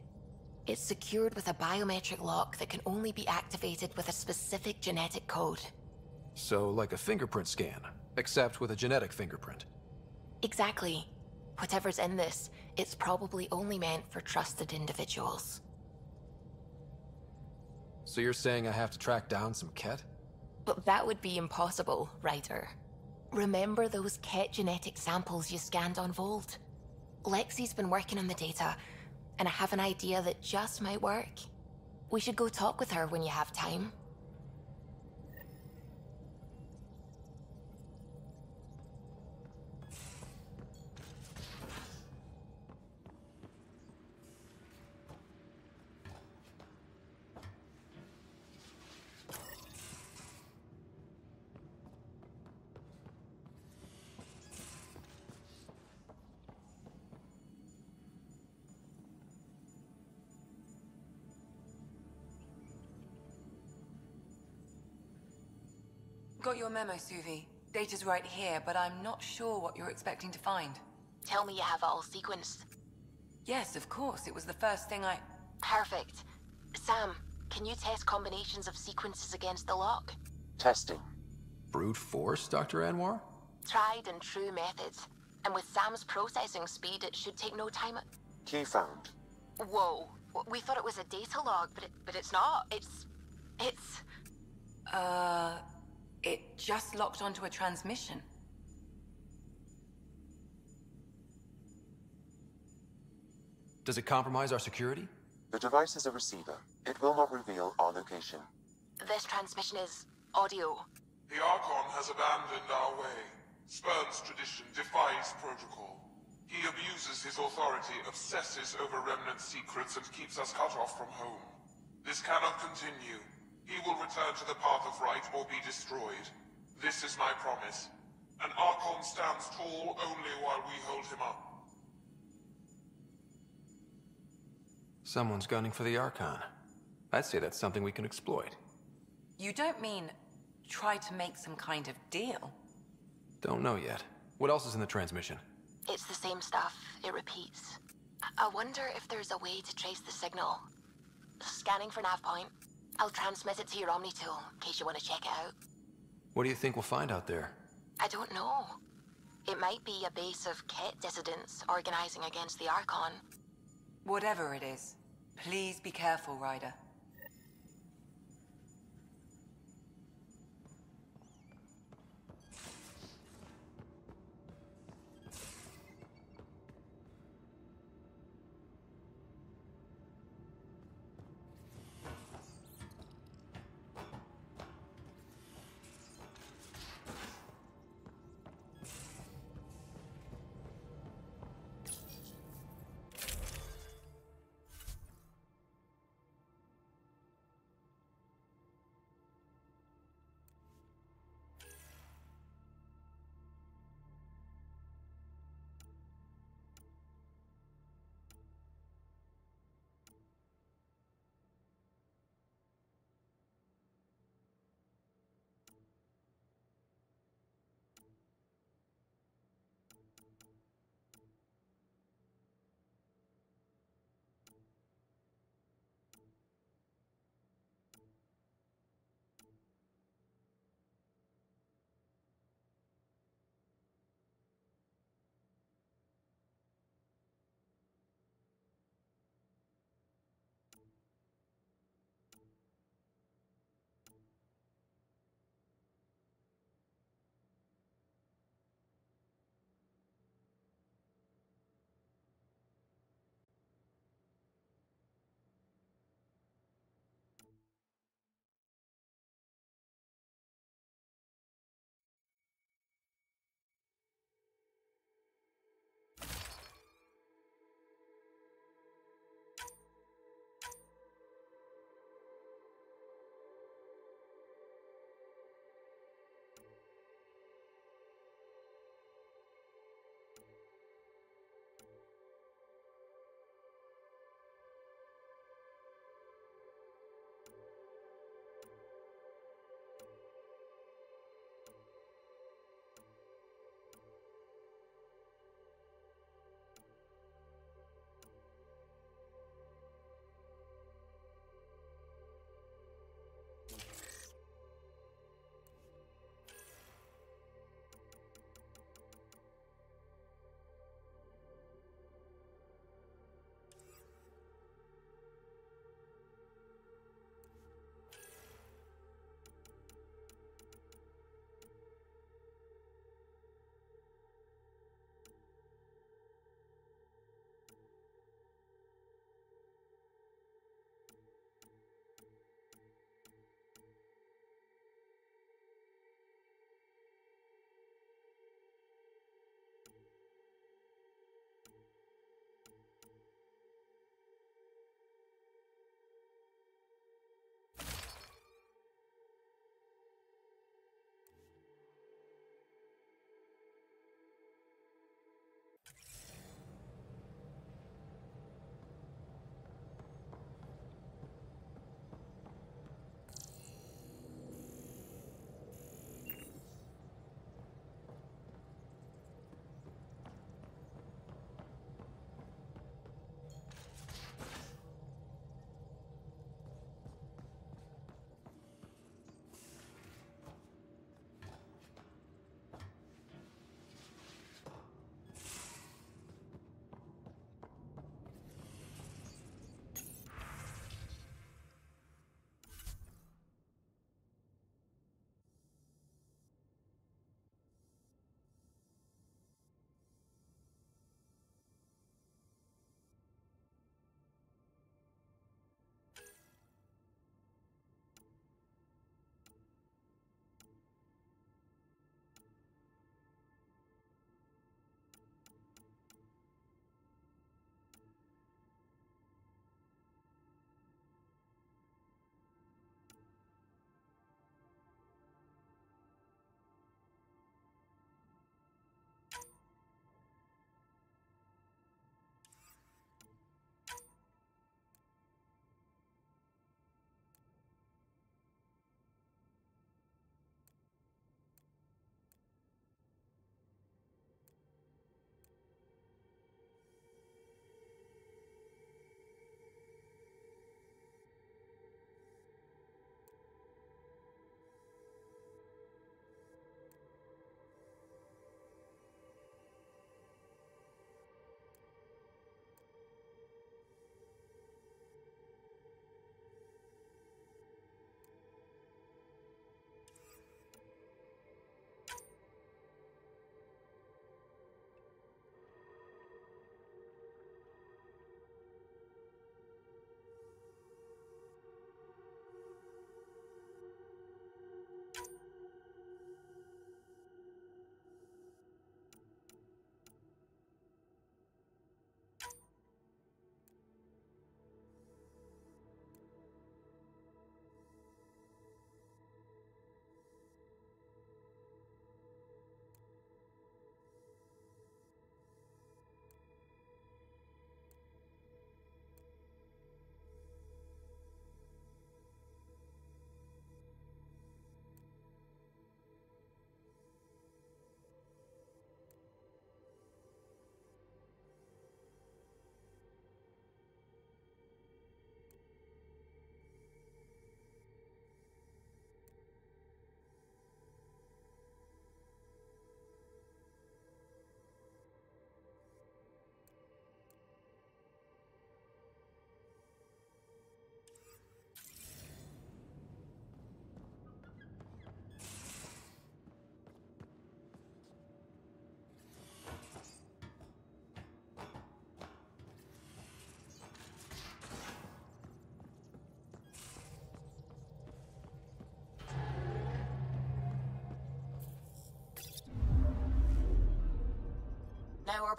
it's secured with a biometric lock that can only be activated with a specific genetic code. So, like a fingerprint scan, except with a genetic fingerprint. Exactly. Whatever's in this, it's probably only meant for trusted individuals. So you're saying I have to track down some Ket? But that would be impossible, Ryder. Remember those Ket genetic samples you scanned on Vold? Lexi's been working on the data, and I have an idea that just might work. We should go talk with her when you have time. Got your memo, Suvi. Data's right here, but I'm not sure what you're expecting to find. Tell me you have it all sequenced. Yes, of course. It was the first thing I... Perfect. Sam, can you test combinations of sequences against the lock? Testing. Brute force, Dr. Anwar? Tried and true methods. And with Sam's processing speed, it should take no time. Key found. Whoa. We thought it was a data log, but it's not. It's... It just locked onto a transmission. Does it compromise our security? The device is a receiver. It will not reveal our location. This transmission is audio. The Archon has abandoned our way, spurns tradition, defies protocol. He abuses his authority, obsesses over Remnant secrets, and keeps us cut off from home. This cannot continue. He will return to the path of right or be destroyed. This is my promise. An Archon stands tall only while we hold him up. Someone's gunning for the Archon. I'd say that's something we can exploit. You don't mean try to make some kind of deal? Don't know yet. What else is in the transmission? It's the same stuff. It repeats. I wonder if there's a way to trace the signal. Scanning for nav point. I'll transmit it to your Omni tool, in case you want to check it out. What do you think we'll find out there? I don't know. It might be a base of Ket dissidents organizing against the Archon. Whatever it is, please be careful, Ryder.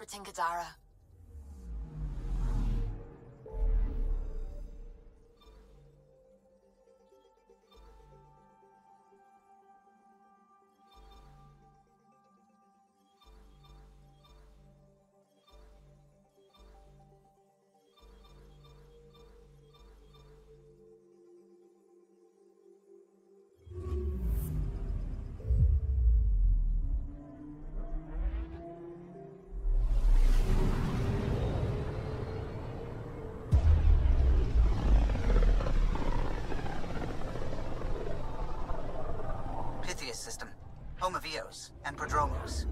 orbiting Gadara. Pythias system, home of Eos and Prodromos.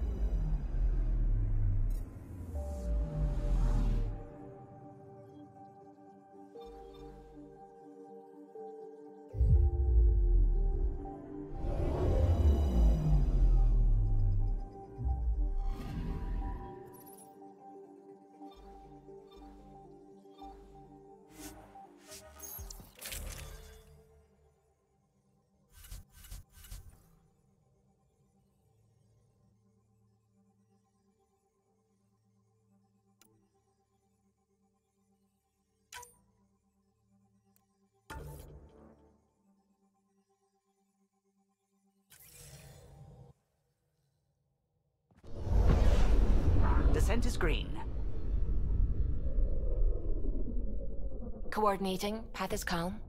Descent is green. Coordinating. Path is calm.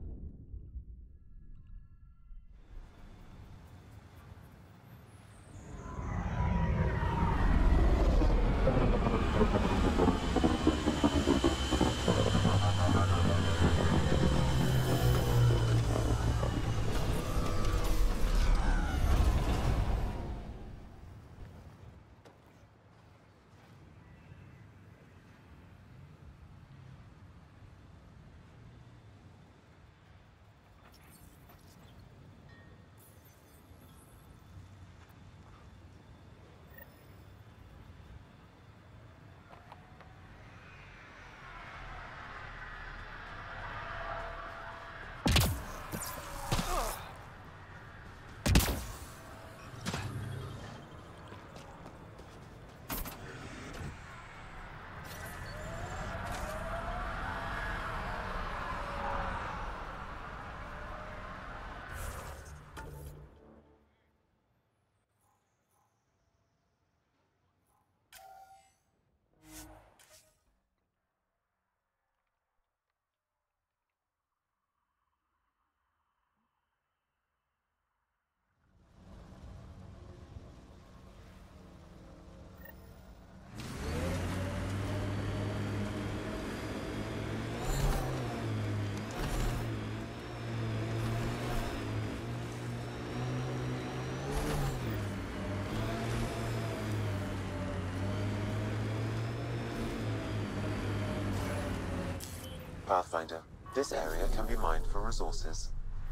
Pathfinder, this area can be mined for resources.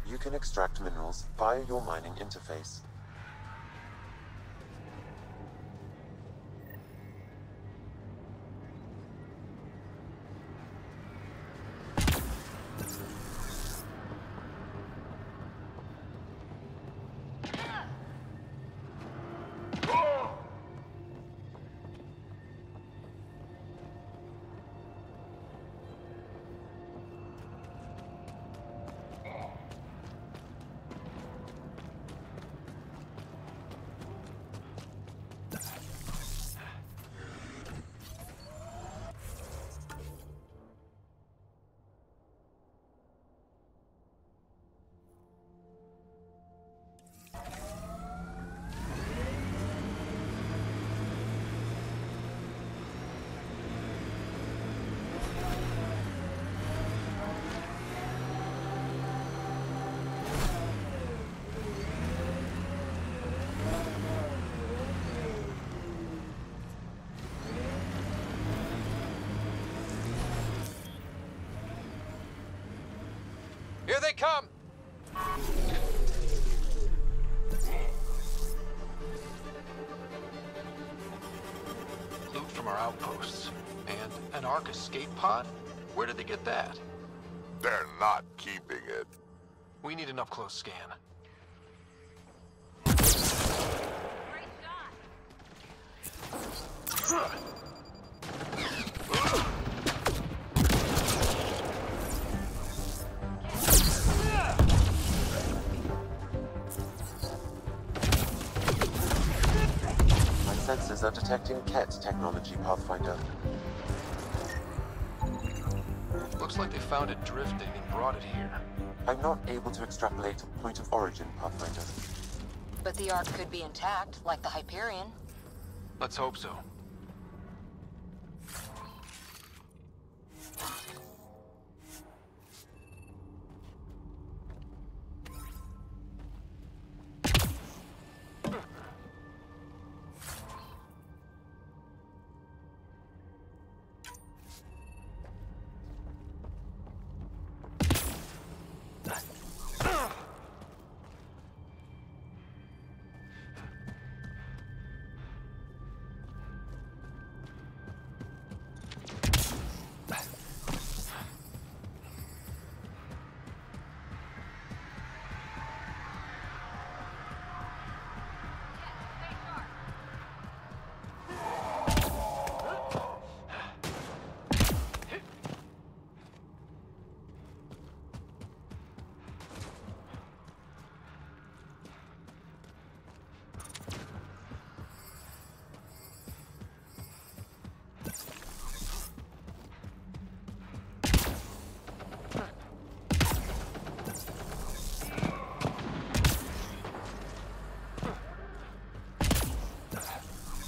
You can extract minerals via your mining interface. Here they come! Loot from our outposts. And an Ark escape pod? Where did they get that? They're not keeping it. We need an up-close scan. Sensors are detecting Ket technology, Pathfinder. Looks like they found it drifting and brought it here. I'm not able to extrapolate point of origin, Pathfinder. But the Ark could be intact, like the Hyperion. Let's hope so.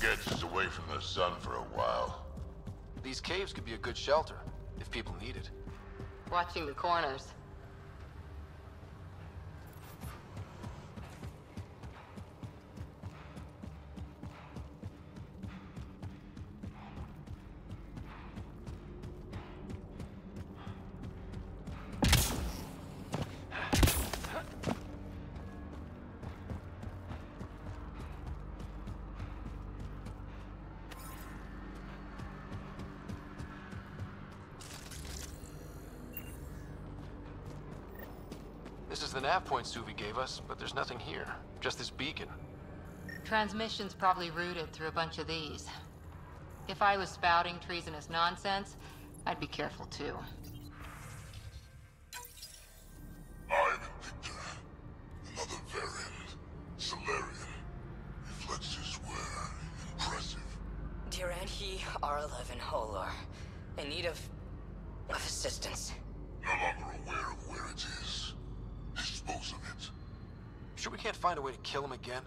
Gets us away from the sun for a while. These caves could be a good shelter, if people need it. Watching the corners. This is the nav point Suvi gave us, but there's nothing here. Just this beacon. Transmission's probably routed through a bunch of these. If I was spouting treasonous nonsense, I'd be careful too. I'm Invictor. Another variant. Solarian. Reflexes were impressive. Dear Aunt He, R11 Holar. In need of assistance. No longer aware of where it is. Dispose of it. Sure we can't find a way to kill him again?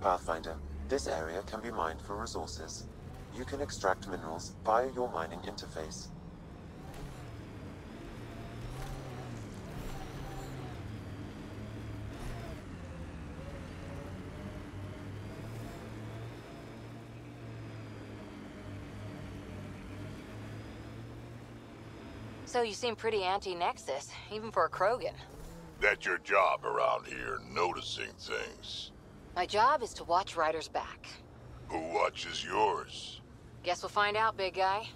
Pathfinder, this area can be mined for resources. You can extract minerals via your mining interface. So you seem pretty anti-Nexus, even for a Krogan. That's your job around here, noticing things. My job is to watch Ryder's back. Who watches yours? Guess we'll find out, big guy.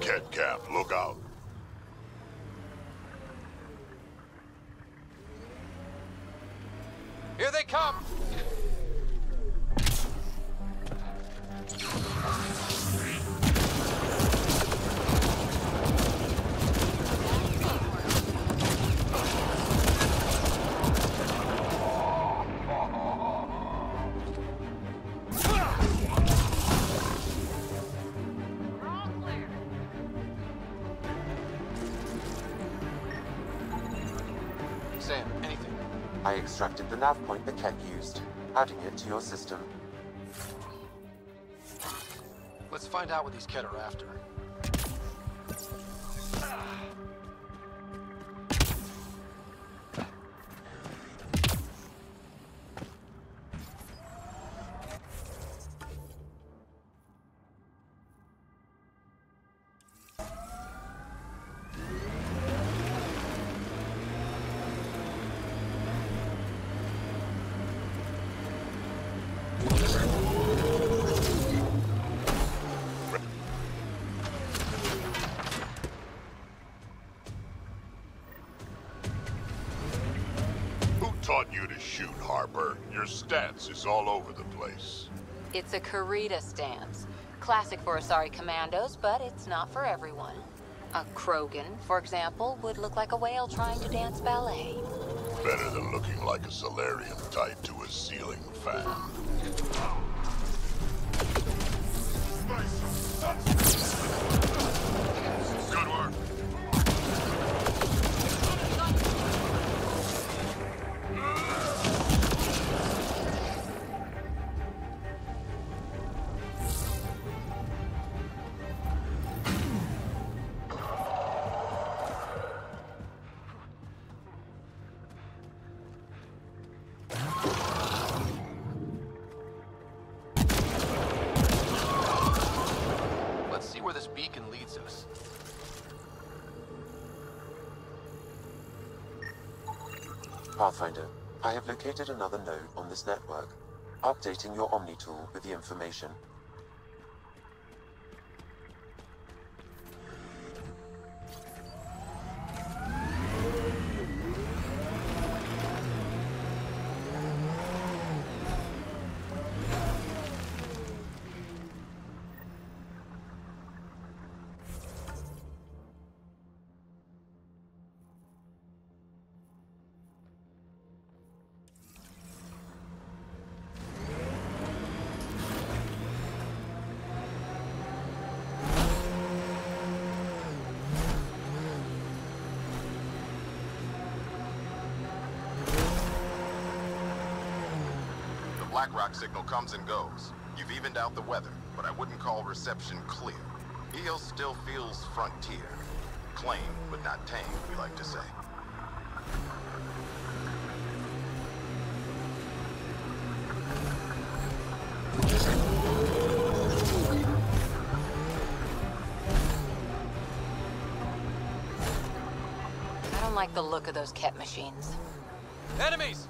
Ket camp, look out. Here they come! Sam, anything? I extracted the nav point the Ket used, adding it to your system. Let's find out what these Ket are after. Taught you to shoot, Harper. Your stance is all over the place. It's a Karita stance. Classic for Asari commandos, but it's not for everyone. A Krogan, for example, would look like a whale trying to dance ballet. Better than looking like a Solarian tied to a ceiling fan. Good work. Pathfinder, I have located another node on this network, updating your Omni tool with the information. BlackRock signal comes and goes. You've evened out the weather, but I wouldn't call reception clear. EOS still feels frontier. Claim, but not tame, we like to say. I don't like the look of those Ket machines. Enemies!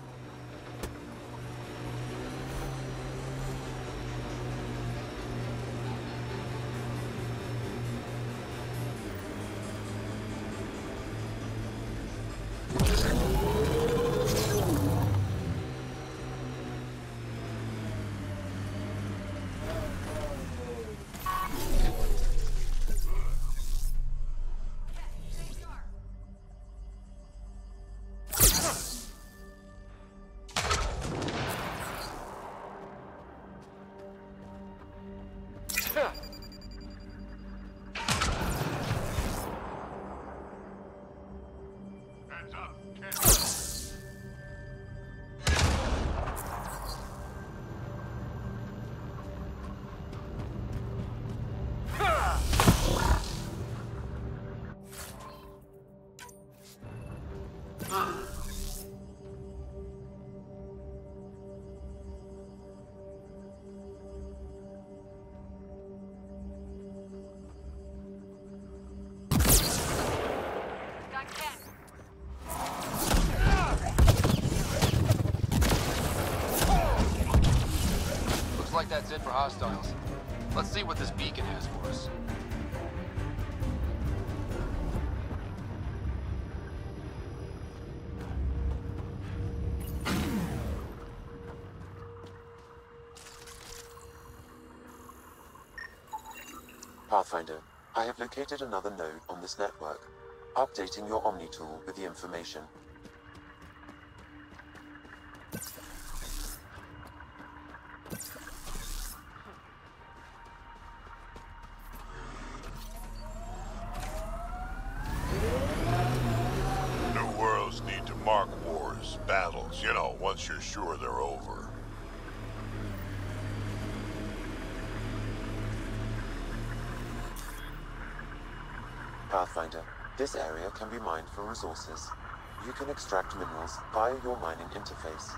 Looks like that's it for hostiles. Let's see what this beacon has for us. Pathfinder, I have located another node on this network, updating your Omni tool with the information. New worlds need to Mark wars, battles, you know, once you're sure they're over. Pathfinder, this area can be mined for resources. You can extract minerals via your mining interface.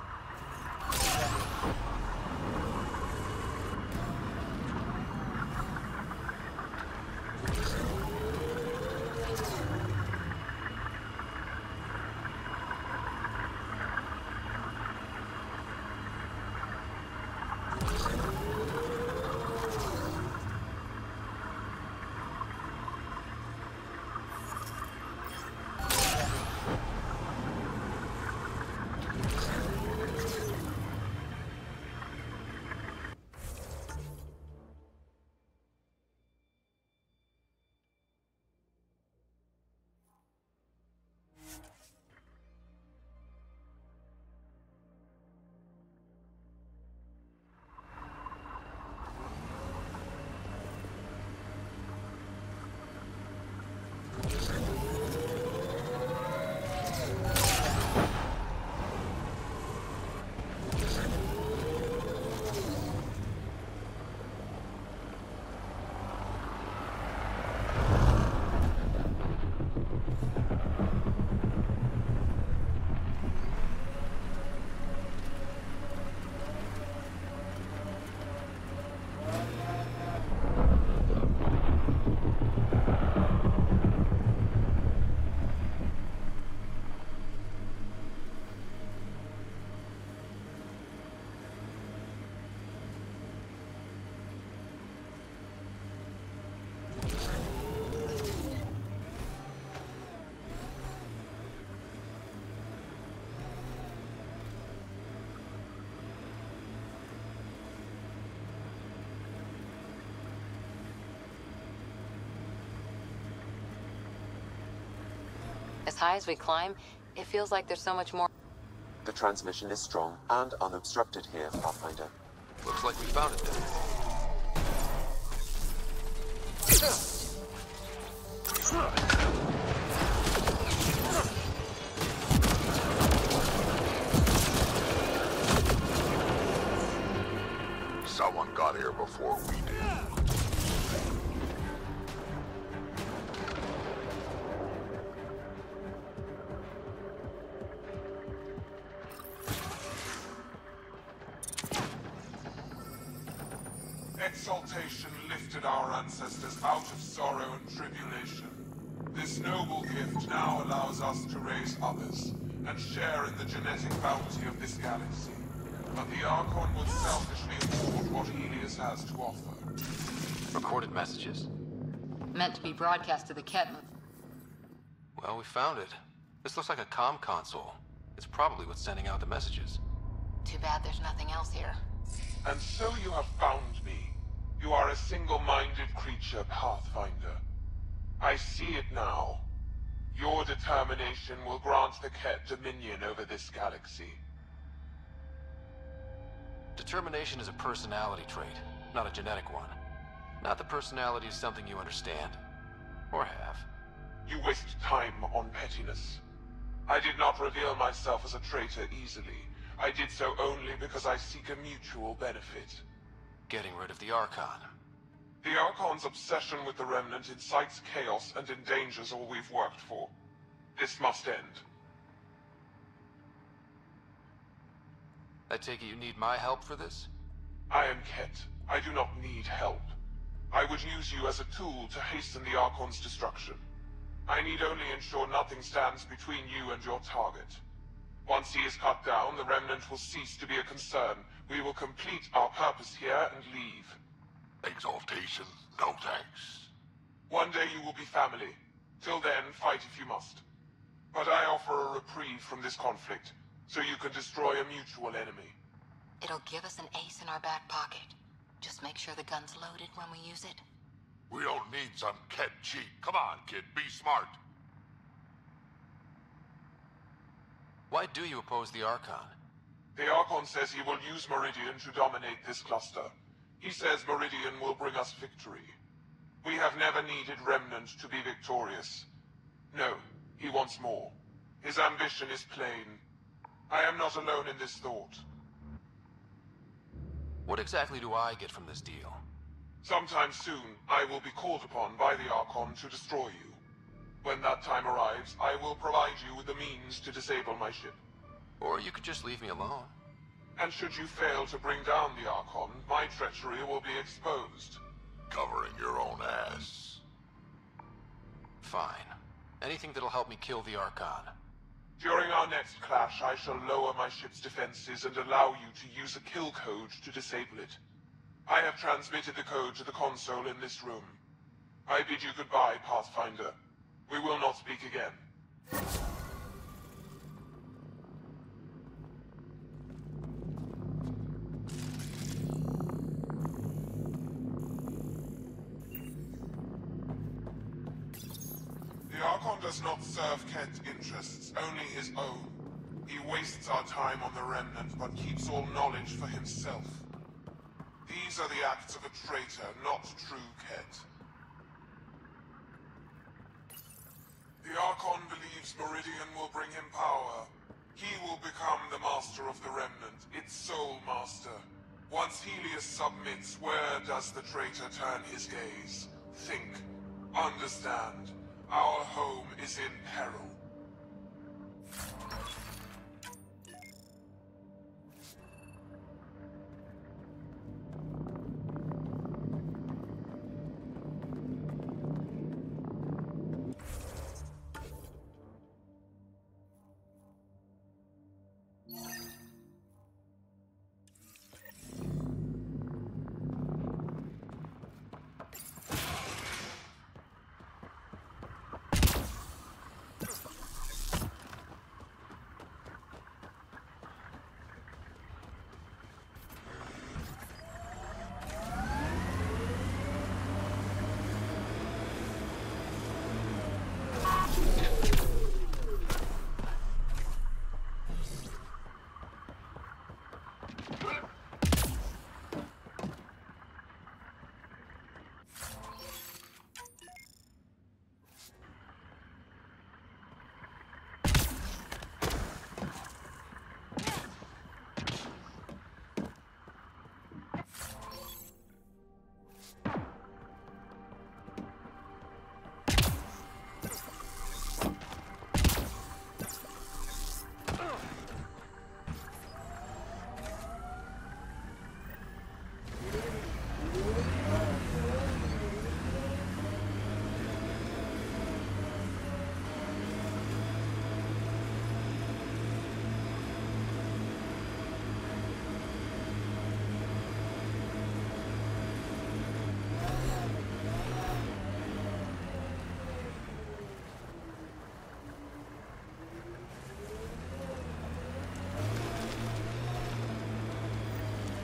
As high as we climb, it feels like there's so much more. The transmission is strong and unobstructed here, Pathfinder. Looks like we found it then. Someone got here before we did. Exaltation lifted our ancestors out of sorrow and tribulation. This noble gift now allows us to raise others and share in the genetic bounty of this galaxy. But the Archon will selfishly hoard what Helios has to offer. Recorded messages. Meant to be broadcast to the Ketman. Well, we found it. This looks like a comm console. It's probably what's sending out the messages. Too bad there's nothing else here. And so you have found me. You are a single-minded creature, Pathfinder. I see it now. Your determination will grant the Ket dominion over this galaxy. Determination is a personality trait, not a genetic one. Not that personality is something you understand. Or have. You waste time on pettiness. I did not reveal myself as a traitor easily. I did so only because I seek a mutual benefit. Getting rid of the Archon. The Archon's obsession with the Remnant incites chaos and endangers all we've worked for. This must end. I take it you need my help for this? I am Ket. I do not need help. I would use you as a tool to hasten the Archon's destruction. I need only ensure nothing stands between you and your target. Once he is cut down, the Remnant will cease to be a concern. We will complete our purpose here and leave. Exaltation, no thanks. One day you will be family. Till then, fight if you must. But I offer a reprieve from this conflict, so you can destroy a mutual enemy. It'll give us an ace in our back pocket. Just make sure the gun's loaded when we use it. We don't need some Ket cheat. Come on, kid, be smart. Why do you oppose the Archon? The Archon says he will use Meridian to dominate this cluster. He says Meridian will bring us victory. We have never needed Remnant to be victorious. No, he wants more. His ambition is plain. I am not alone in this thought. What exactly do I get from this deal? Sometime soon, I will be called upon by the Archon to destroy you. When that time arrives, I will provide you with the means to disable my ship. Or you could just leave me alone. And should you fail to bring down the Archon, my treachery will be exposed. Covering your own ass. Fine. Anything that'll help me kill the Archon. During our next clash, I shall lower my ship's defenses and allow you to use a kill code to disable it. I have transmitted the code to the console in this room. I bid you goodbye, Pathfinder. We will not speak again. The Archon does not serve Kent interests, only his own. He wastes our time on the Remnant, but keeps all knowledge for himself. These are the acts of a traitor, not true Kent. The Archon believes Meridian will bring him power. He will become the master of the Remnant, its sole master. Once Helios submits, where does the traitor turn his gaze? Think. Understand. Our home is in peril.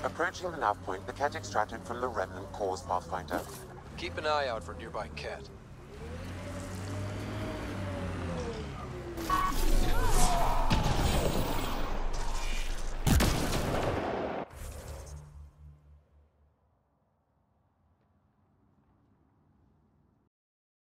Approaching the nav point, the Ket extracted from the Remnant cores, Pathfinder. Keep an eye out for nearby Ket.